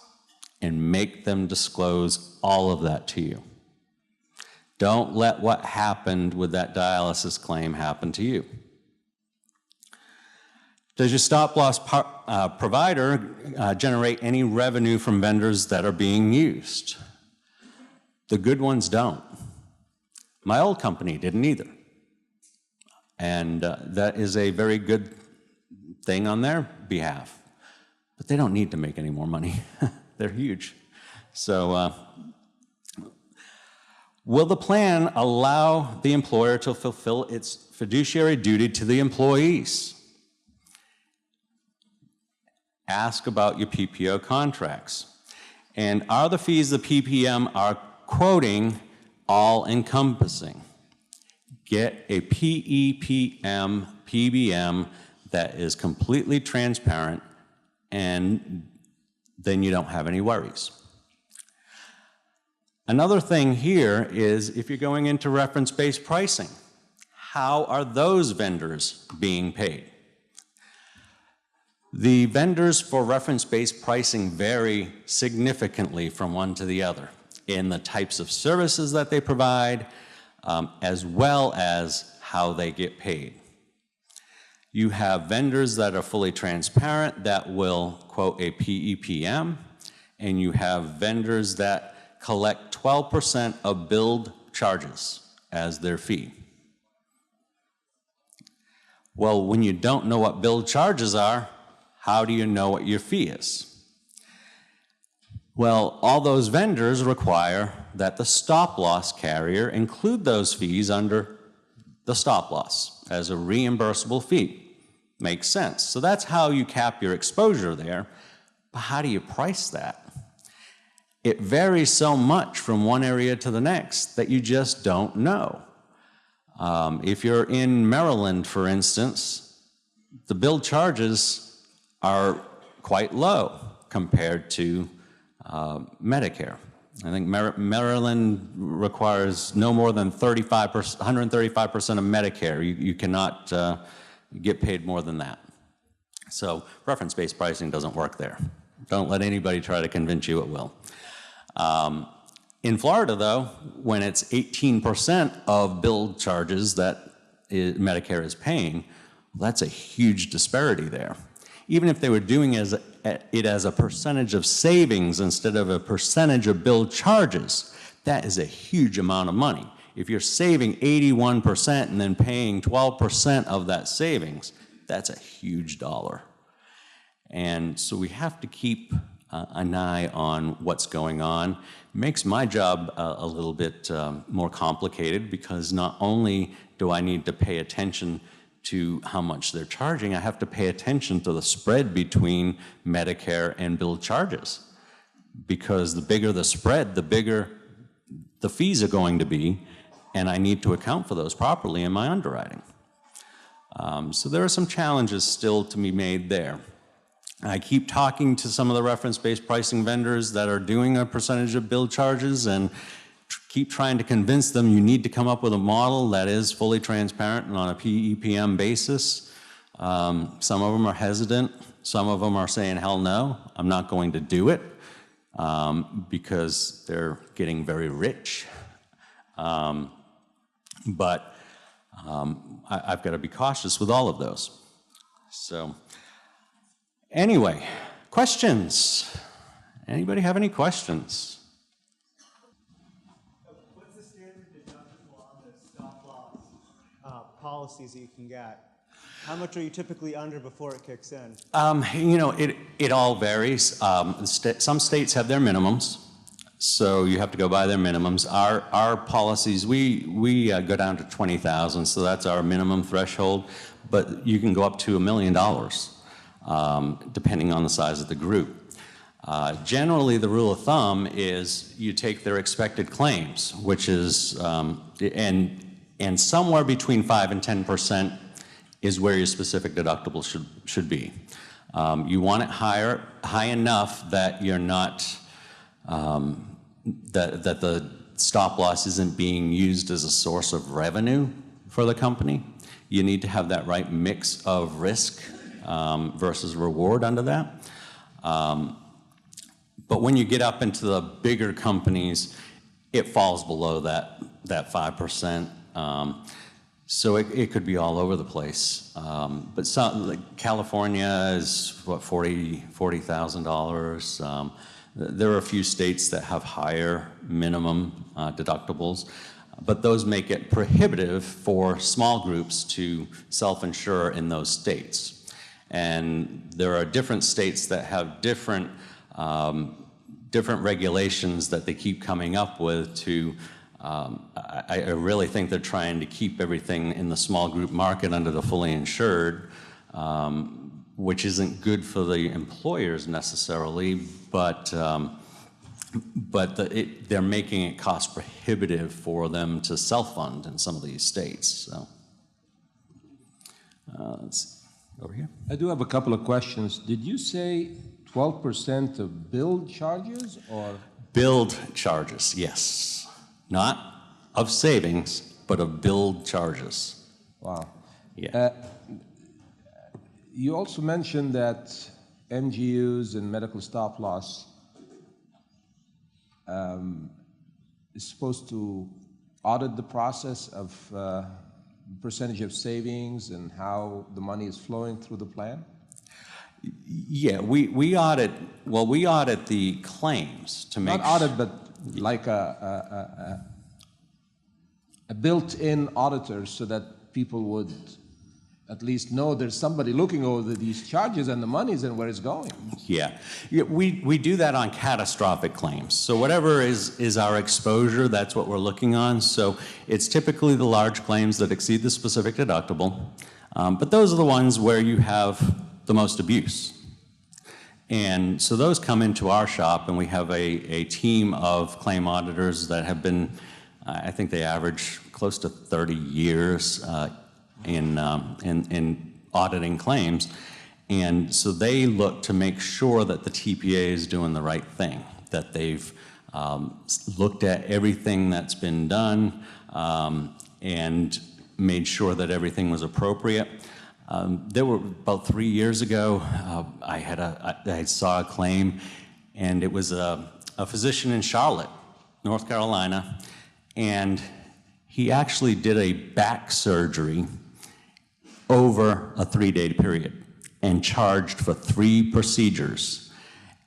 And make them disclose all of that to you. Don't let what happened with that dialysis claim happen to you. Does your stop-loss provider generate any revenue from vendors that are being used? The good ones don't. My old company didn't either. And that is a very good thing on their behalf. But they don't need to make any more money. They're huge. So will the plan allow the employer to fulfill its fiduciary duty to the employees? Ask about your PPO contracts. And are the fees the PPM are quoting all-encompassing? Get a PEPM, PBM that is completely transparent, and then you don't have any worries. Another thing here is if you're going into reference-based pricing, how are those vendors being paid? The vendors for reference-based pricing vary significantly from one to the other in the types of services that they provide, as well as how they get paid. You have vendors that are fully transparent that will quote a PEPM, and you have vendors that collect 12% of billed charges as their fee. Well, when you don't know what billed charges are, how do you know what your fee is? Well, all those vendors require that the stop-loss carrier include those fees under the stop-loss as a reimbursable fee. Makes sense. So that's how you cap your exposure there. But how do you price that? It varies so much from one area to the next that you just don't know. If you're in Maryland, for instance, the billed charges are quite low compared to Medicare. I think Maryland requires no more than 135% of Medicare. You cannot get paid more than that. So reference-based pricing doesn't work there. Don't let anybody try to convince you it will. In Florida, though, when it's 18% of billed charges that Medicare is paying, that's a huge disparity there. Even if they were doing it as a percentage of savings instead of a percentage of billed charges, that is a huge amount of money. If you're saving 81% and then paying 12% of that savings, that's a huge dollar. And so we have to keep an eye on what's going on. It makes my job a little bit more complicated because not only do I need to pay attention to how much they're charging, I have to pay attention to the spread between Medicare and billed charges. Because the bigger the spread, the bigger the fees are going to be, and I need to account for those properly in my underwriting. So there are some challenges still to be made there. I keep talking to some of the reference-based pricing vendors that are doing a percentage of bill charges and keep trying to convince them you need to come up with a model that is fully transparent and on a PEPM basis. Some of them are hesitant. Some of them are saying, hell no, I'm not going to do it because they're getting very rich. I've got to be cautious with all of those. So anyway, questions? Anybody have any questions? What's the standard deductible on the stop-loss policies that you can get? How much are you typically under before it kicks in? You know, it all varies. Some states have their minimums, so you have to go by their minimums. Our policies, we go down to 20,000, so that's our minimum threshold, but you can go up to $1 million, depending on the size of the group. Generally, the rule of thumb is you take their expected claims, which is, and somewhere between 5 and 10% is where your specific deductible should be. You want it high enough that you're not, that the stop loss isn't being used as a source of revenue for the company. You need to have that right mix of risk versus reward under that. But when you get up into the bigger companies, it falls below that 5%. So it could be all over the place. But some, like California is, what, $40,000. There are a few states that have higher minimum deductibles, but those make it prohibitive for small groups to self-insure in those states. And there are different states that have different regulations that they keep coming up with to I really think they're trying to keep everything in the small group market under the fully insured, which isn't good for the employers necessarily, but they're making it cost prohibitive for them to self-fund in some of these states. So, let's see, over here. I do have a couple of questions. Did you say 12% of billed charges or? Billed charges, yes. Not of savings, but of billed charges. Wow. Yeah. You also mentioned that MGUs and medical stop loss is supposed to audit the process of percentage of savings and how the money is flowing through the plan? Yeah, we audit, well, we audit the claims to make Not audit, but like a built-in auditor so that people would at least know there's somebody looking over these charges and the monies and where it's going. Yeah, we do that on catastrophic claims. So whatever is our exposure, that's what we're looking on. So it's typically the large claims that exceed the specific deductible. But those are the ones where you have the most abuse. And so those come into our shop, and we have a team of claim auditors that have been, I think they average close to 30 years in auditing claims. And so they look to make sure that the TPA is doing the right thing, that they've looked at everything that's been done and made sure that everything was appropriate. There were about 3 years ago, I saw a claim, and it was a physician in Charlotte, North Carolina, and he actually did a back surgery over a 3-day period and charged for 3 procedures.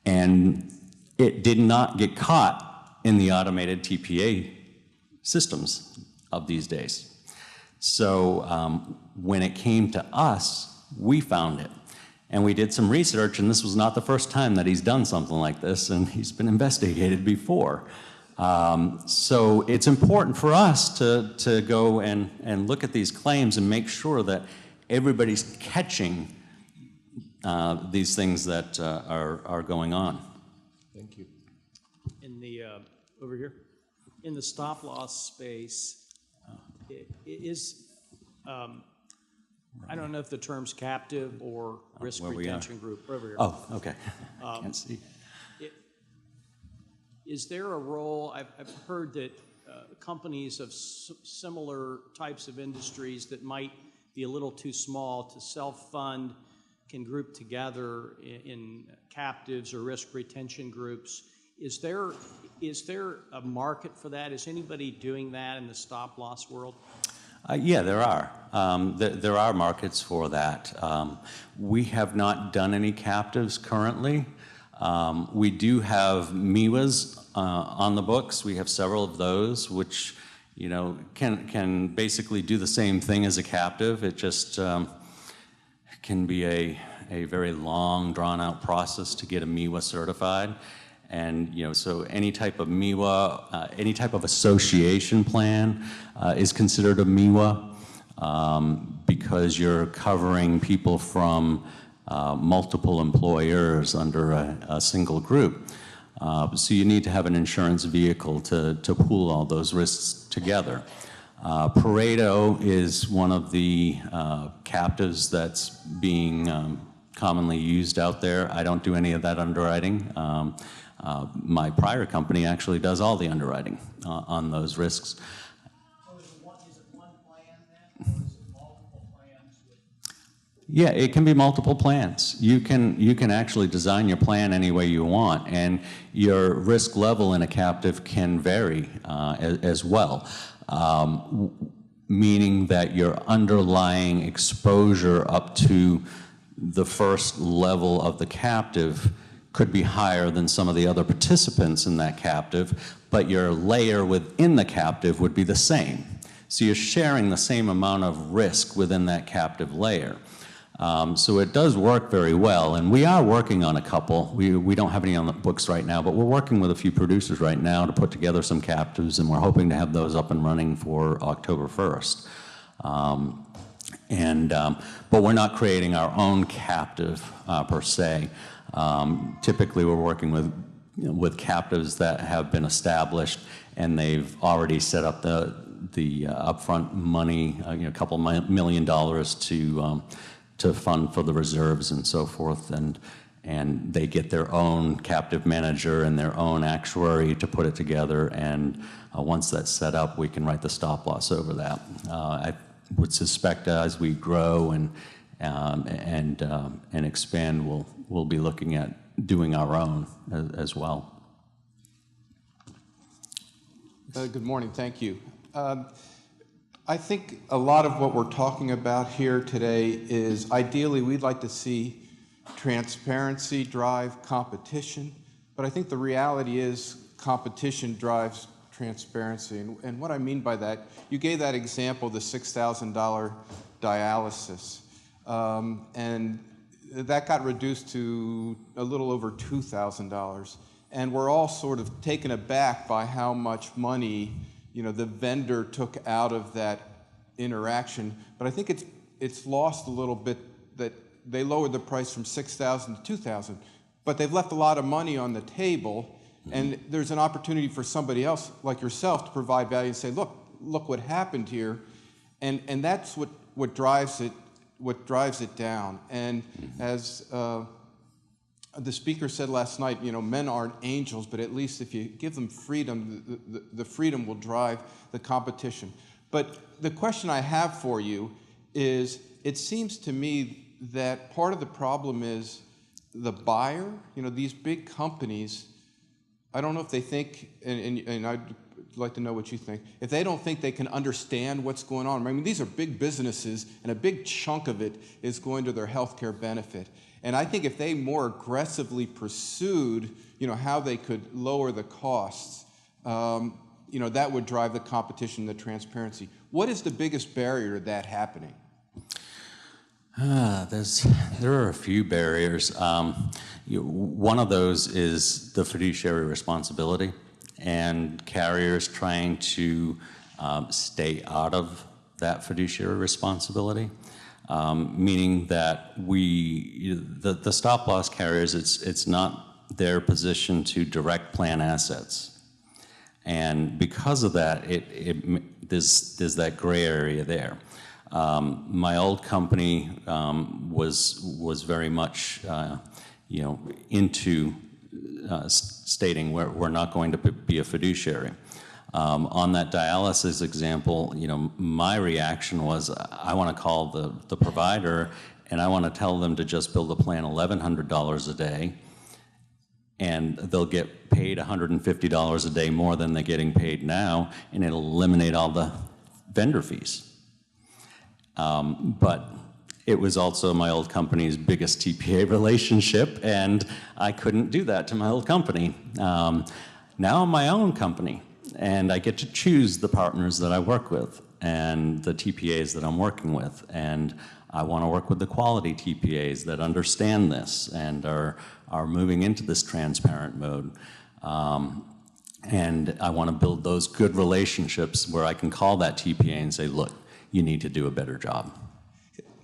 And it did not get caught in the automated TPA systems of these days. So when it came to us, we found it. And we did some research, and this was not the first time that he's done something like this, and he's been investigated before. So it's important for us to go and look at these claims and make sure that everybody's catching these things that are going on. Thank you. In the, over here, in the stop loss space, I don't know if the term's captive or risk where we are. retention group. Over here. Oh, okay. I can't see. Is there a role, I've heard that companies of similar types of industries that might be a little too small to self-fund can group together in captives or risk retention groups. Is there a market for that? Is anybody doing that in the stop-loss world? Yeah, there are. There are markets for that. We have not done any captives currently. We do have MIWAs on the books. We have several of those, which can basically do the same thing as a captive. It just can be a very long, drawn-out process to get a MIWA certified. And so any type of MIWA, any type of association plan is considered a MIWA because you're covering people from multiple employers under a single group. So you need to have an insurance vehicle to pool all those risks together. Pareto is one of the captives that's being commonly used out there. I don't do any of that underwriting. My prior company actually does all the underwriting on those risks. So is it one plan then, or is it multiple plans? Yeah, it can be multiple plans. You can actually design your plan any way you want, and your risk level in a captive can vary as well, meaning that your underlying exposure up to the first level of the captive could be higher than some of the other participants in that captive, but your layer within the captive would be the same. So you're sharing the same amount of risk within that captive layer. So it does work very well, and we are working on a couple. We don't have any on the books right now, but we're working with a few producers right now to put together some captives, and we're hoping to have those up and running for October 1st. But we're not creating our own captive per se. Typically, we're working with captives that have been established, and they've already set up the upfront money, a couple $1 million to fund for the reserves and so forth, and they get their own captive manager and their own actuary to put it together. And once that's set up, we can write the stop loss over that. I would suspect as we grow and expand, we'll be looking at doing our own as well. Good morning, thank you. I think a lot of what we're talking about here today is ideally we'd like to see transparency drive competition, but I think the reality is competition drives transparency. And what I mean by that, you gave that example, the $6,000 dialysis, and that got reduced to a little over $2,000. And we're all sort of taken aback by how much money the vendor took out of that interaction. But I think it's lost a little bit that they lowered the price from $6,000 to $2,000, but they've left a lot of money on the table, and there's an opportunity for somebody else like yourself to provide value and say, look what happened here, and that's what drives it down. And as the speaker said last night, men aren't angels, but at least if you give them freedom, the freedom will drive the competition. But the question I have for you is, it seems to me that part of the problem is the buyer. These big companies, I don't know if they think, and I'd like to know what you think, if they don't think they can understand what's going on. I mean, these are big businesses, and a big chunk of it is going to their healthcare benefit. And I think if they more aggressively pursued, how they could lower the costs, that would drive the competition, the transparency. What is the biggest barrier to that happening? There are a few barriers. One of those is the fiduciary responsibility, and carriers trying to stay out of that fiduciary responsibility. Meaning that the stop loss carriers, it's not their position to direct plan assets, and because of that, there's that gray area there. My old company was very much, into stating we're not going to be a fiduciary. On that dialysis example, my reaction was I want to call the provider and I want to tell them to just bill the plan $1,100 a day, and they'll get paid $150 a day more than they're getting paid now, and it'll eliminate all the vendor fees. But it was also my old company's biggest TPA relationship, and I couldn't do that to my old company. Now I'm my own company, and I get to choose the partners that I work with and the TPAs that I'm working with, and I want to work with the quality TPAs that understand this and are moving into this transparent mode. And I want to build those good relationships where I can call that TPA and say, look, you need to do a better job.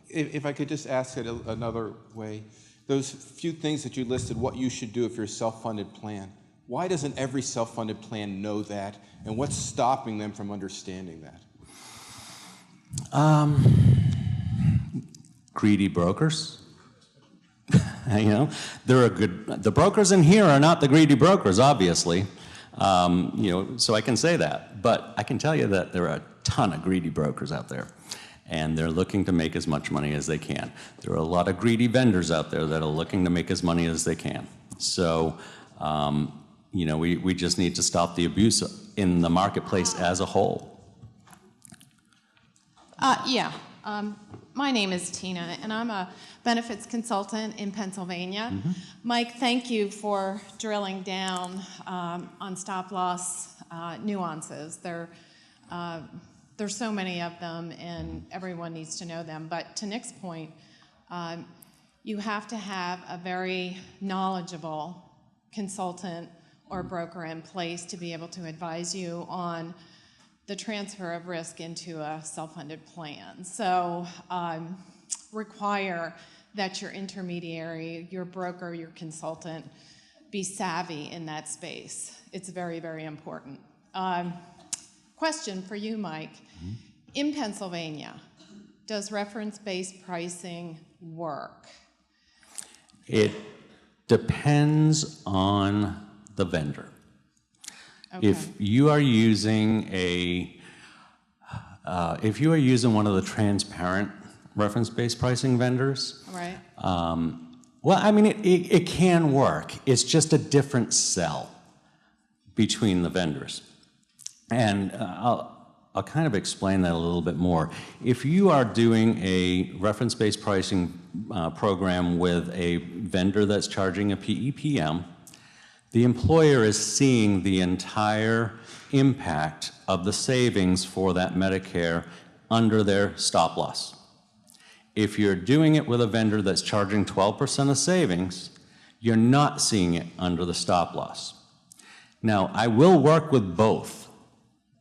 If I could just ask it another way, those few things that you listed, what you should do if you're a self-funded plan, why doesn't every self-funded plan know that, and what's stopping them from understanding that? Greedy brokers. The brokers in here are not the greedy brokers, obviously. So I can say that, but I can tell you that there are a ton of greedy brokers out there, and they're looking to make as much money as they can. There are a lot of greedy vendors out there that are looking to make as money as they can. So, we just need to stop the abuse in the marketplace as a whole. My name is Tina, and I'm a benefits consultant in Pennsylvania. Mm-hmm. Mike, thank you for drilling down on stop-loss nuances. There's so many of them, and everyone needs to know them. But to Nick's point, you have to have a very knowledgeable consultant or broker in place to be able to advise you on the transfer of risk into a self-funded plan. So require that your intermediary, your broker, your consultant be savvy in that space. It's very, very important. Question for you, Mike. Mm-hmm. In Pennsylvania, does reference-based pricing work? It depends on the vendor. Okay. If you are using one of the transparent reference-based pricing vendors, right? It can work. It's just a different sell between the vendors, and I'll kind of explain that a little bit more. If you are doing a reference-based pricing program with a vendor that's charging a PEPM, the employer is seeing the entire impact of the savings for that Medicare under their stop loss. If you're doing it with a vendor that's charging 12% of savings, you're not seeing it under the stop loss. Now, I will work with both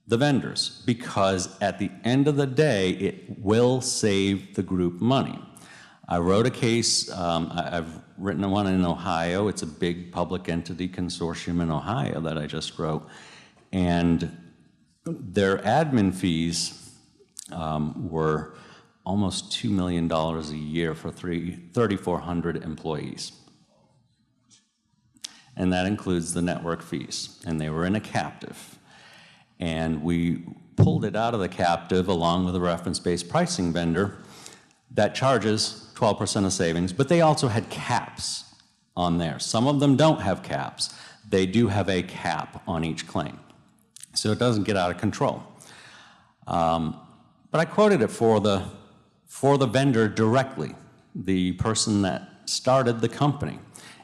the vendors because at the end of the day, it will save the group money. I wrote a case, I've written one in Ohio. It's a big public entity consortium in Ohio that I just wrote. And their admin fees were almost $2 million a year for 3,400 employees. And that includes the network fees. And they were in a captive. And we pulled it out of the captive along with a reference-based pricing vendor that charges 12% of savings, but they also had caps on there. Some of them don't have caps. They do have a cap on each claim, so it doesn't get out of control. But I quoted it for the vendor directly, the person that started the company,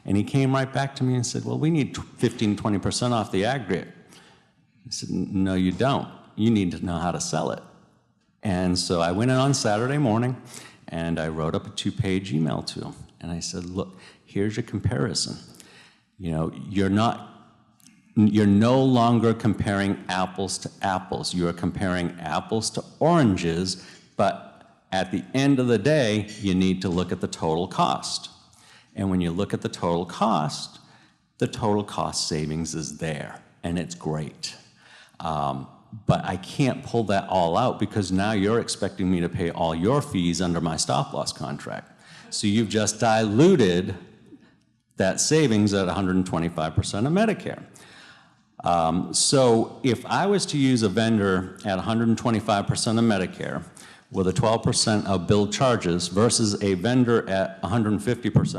and he came right back to me and said, well, we need 15-20% off the aggregate. I said, no, you don't. You need to know how to sell it. And so I went in on Saturday morning, and I wrote up a 2-page email to him. And I said, look, here's your comparison. You're no longer comparing apples to apples. You are comparing apples to oranges, but at the end of the day, you need to look at the total cost. And when you look at the total cost savings is there, and it's great. But I can't pull that all out because now you're expecting me to pay all your fees under my stop-loss contract. So you've just diluted that savings at 125% of Medicare. So if I was to use a vendor at 125% of Medicare with a 12% of billed charges versus a vendor at 150%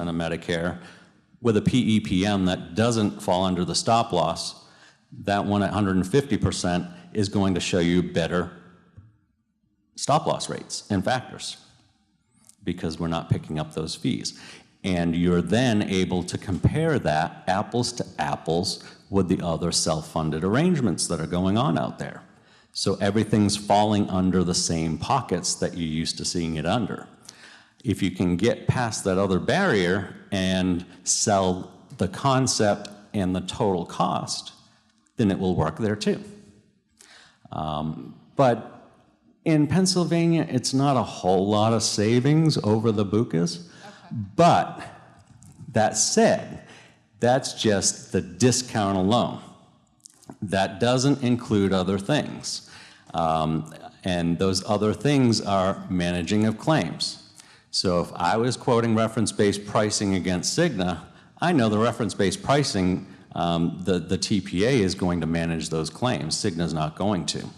of Medicare with a PEPM that doesn't fall under the stop loss, that one at 150% is going to show you better stop loss rates and factors because we're not picking up those fees. And you're then able to compare that apples to apples with the other self-funded arrangements that are going on out there. So everything's falling under the same pockets that you're used to seeing it under. If you can get past that other barrier and sell the concept and the total cost, then it will work there too. But in Pennsylvania, it's not a whole lot of savings over the BUCAs. But that said, that's just the discount alone. That doesn't include other things. And those other things are managing of claims. So if I was quoting reference-based pricing against Cigna, I know the reference-based pricing, the TPA is going to manage those claims. Cigna's not going to.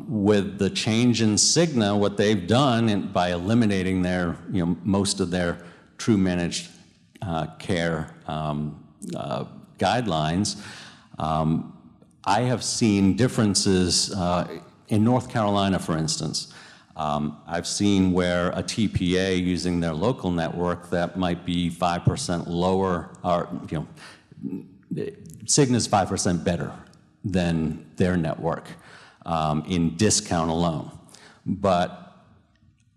With the change in Cigna, what they've done by eliminating their, most of their true managed care guidelines, I have seen differences in North Carolina, for instance. I've seen where a TPA using their local network that might be 5% lower, or Cigna's 5% better than their network in discount alone. But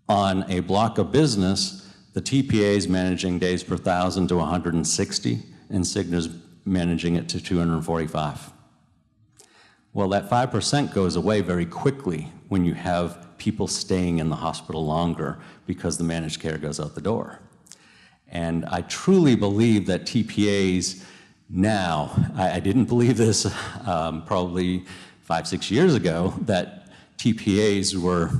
on a block of business, the TPA is managing days per thousand to 160, and Cigna's managing it to 245. Well, that 5% goes away very quickly when you have people staying in the hospital longer because the managed care goes out the door. And I truly believe that TPAs now, I didn't believe this probably 5-6 years ago, that TPAs were,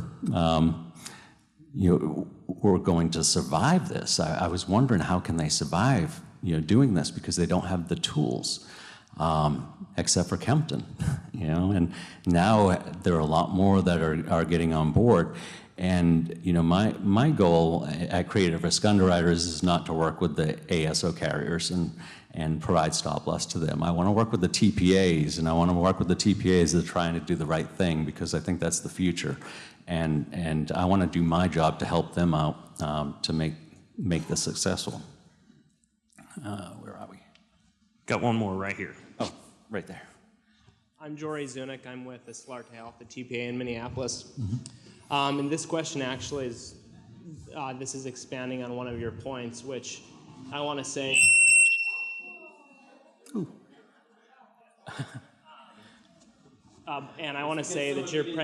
were going to survive this. I was wondering how can they survive, doing this because they don't have the tools, except for Kempton, and now there are a lot more that are getting on board. And my goal at Creative Risk Underwriters is not to work with the ASO carriers and provide stop loss to them. I want to work with the TPAs, and I want to work with the TPAs that are trying to do the right thing because I think that's the future. And I want to do my job to help them out to make this successful. Where are we? Got one more right here. Oh, right there. I'm Jory Zunick. I'm with Slart Health, the TPA in Minneapolis. Mm-hmm. And this question actually is, this is expanding on one of your points, which I want to say. And I want to say that you're. You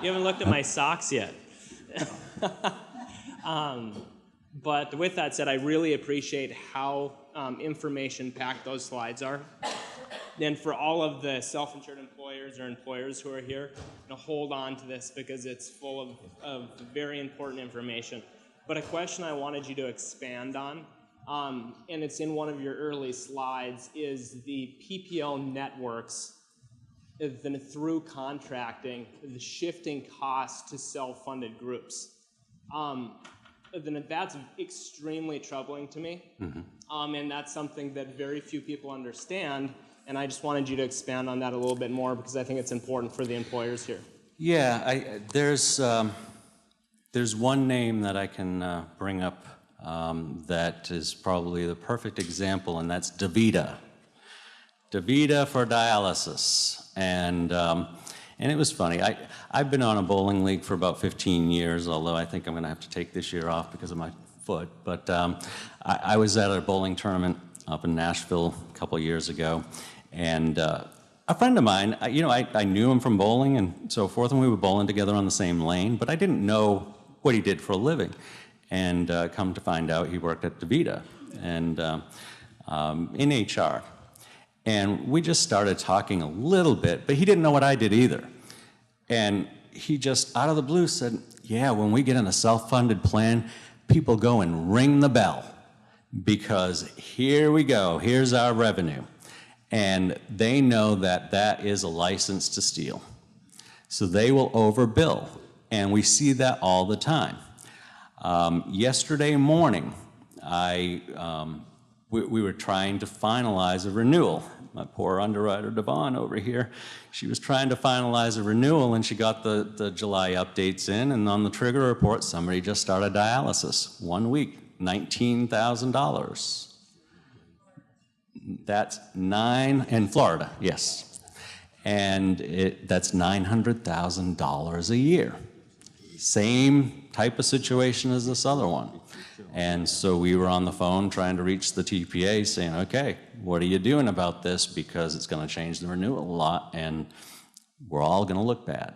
haven't looked at my socks yet. But with that said, I really appreciate how information-packed those slides are. And for all of the self-insured employers or employers who are here, hold on to this because it's full of very important information. But a question I wanted you to expand on, and it's in one of your early slides, is the PPO networks, then through contracting, the shifting costs to self-funded groups. Then that's extremely troubling to me, and that's something that very few people understand, and I just wanted you to expand on that a little bit more because I think it's important for the employers here. Yeah, there's one name that I can bring up that is probably the perfect example, and that's DaVita. DaVita for dialysis, and it was funny. I've been on a bowling league for about 15 years, although I think I'm going to have to take this year off because of my foot. But I was at a bowling tournament up in Nashville a couple of years ago, and a friend of mine, I knew him from bowling and so forth, and we were bowling together on the same lane, but I didn't know what he did for a living. And come to find out, he worked at DaVita and in HR. And we just started talking a little bit, but he didn't know what I did either. And he just, out of the blue, said, yeah, when we get in a self-funded plan, people go and ring the bell because here we go, here's our revenue. And they know that that is a license to steal. So they will overbill, and we see that all the time. Yesterday morning, we were trying to finalize a renewal. My poor underwriter, Devon, over here, she was trying to finalize a renewal, and she got the July updates in, and on the trigger report, somebody just started dialysis. 1 week, $19,000. That's in Florida, yes. And that's $900,000 a year. Same type of situation as this other one. And so we were on the phone trying to reach the TPA saying, okay, what are you doing about this? Because it's going to change the renewal a lot and we're all going to look bad.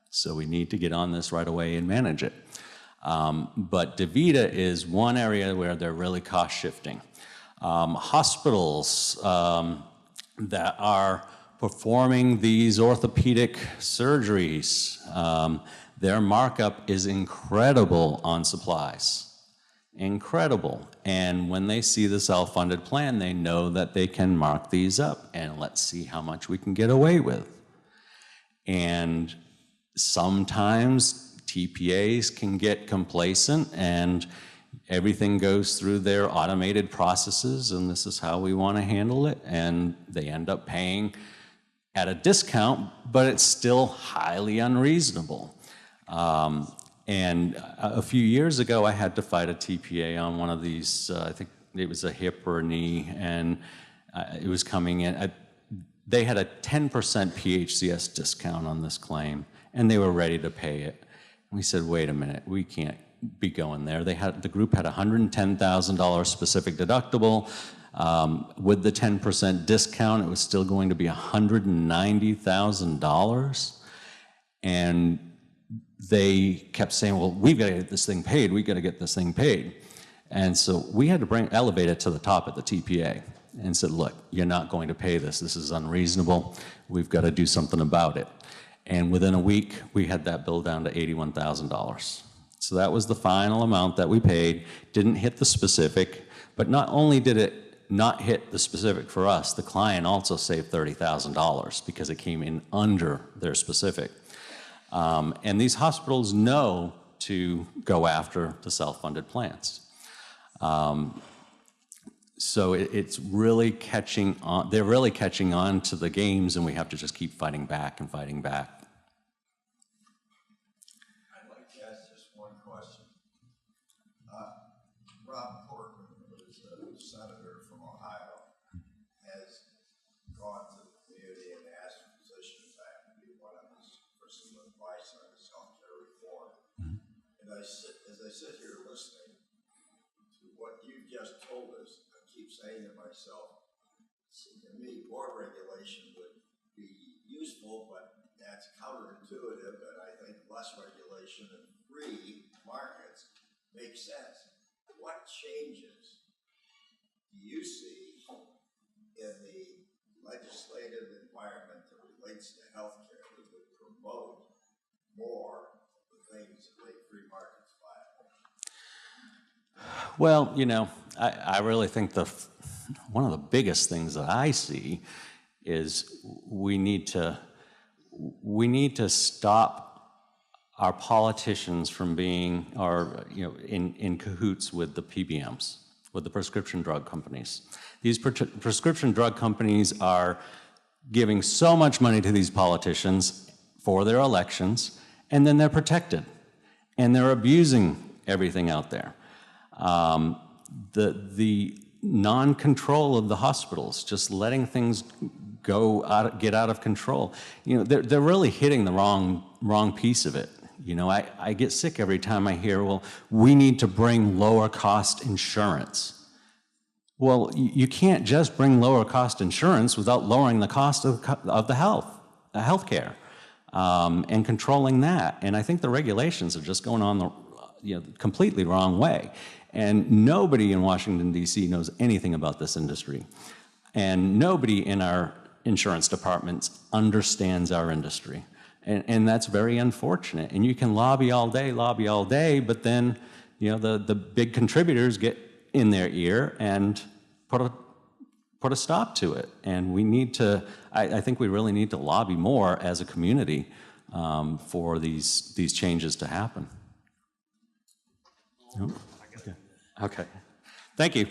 So we need to get on this right away and manage it. But DaVita is one area where they're really cost shifting. Hospitals that are performing these orthopedic surgeries, their markup is incredible on supplies. Incredible. And when they see the self-funded plan, they know that they can mark these up and let's see how much we can get away with. And sometimes TPAs can get complacent and everything goes through their automated processes and this is how we want to handle it, and they end up paying at a discount, but it's still highly unreasonable. And a few years ago, I had to fight a TPA on one of these, I think it was a hip or a knee, and it was coming in. They had a 10% PHCS discount on this claim, and they were ready to pay it. We said, wait a minute, we can't be going there. The group had a $110,000 specific deductible. With the 10% discount, it was still going to be $190,000. And they kept saying, well, we've got to get this thing paid. We've got to get this thing paid. And so we had to elevate it to the top at the TPA and said, look, you're not going to pay this. This is unreasonable. We've got to do something about it. And within a week, we had that bill down to $81,000. So that was the final amount that we paid. Didn't hit the specific, but not only did it not hit the specific for us, the client also saved $30,000 because it came in under their specific. And these hospitals know to go after the self-funded plans. So it's really catching on, they're really catching on to the games, and we have to just keep fighting back and fighting back. I'd like to ask just one question. Rob Portman, who's a senator from Ohio, has gone to the community and asked physicians, I happen to be one of us, for some advice on this healthcare reform. And as I sit here listening to what you've just told us, I keep saying to myself, it seems to me more regulation would be useful, but that's counterintuitive, and I think less regulation and free markets makes sense. What changes do you see in the legislative environment that relates to healthcare that would promote more of the things that make free markets viable? Well, you know, I really think one of the biggest things that I see is we need to stop our politicians from being, in cahoots with the PBMs, with the prescription drug companies. These prescription drug companies are giving so much money to these politicians for their elections, and then they're protected, and they're abusing everything out there. The non-control of the hospitals, just letting things get out of control. You know, they're really hitting the wrong piece of it. You know, I get sick every time I hear, well, we need to bring lower cost insurance. Well, you can't just bring lower cost insurance without lowering the cost of the healthcare, and controlling that. And I think the regulations are just going on the completely wrong way. And nobody in Washington, D.C. knows anything about this industry. And nobody in our insurance departments understands our industry. And that's very unfortunate. And you can lobby all day, but then, you know, the big contributors get in their ear and put a stop to it. And we need to, I think we really need to lobby more as a community for these changes to happen. Okay. Thank you.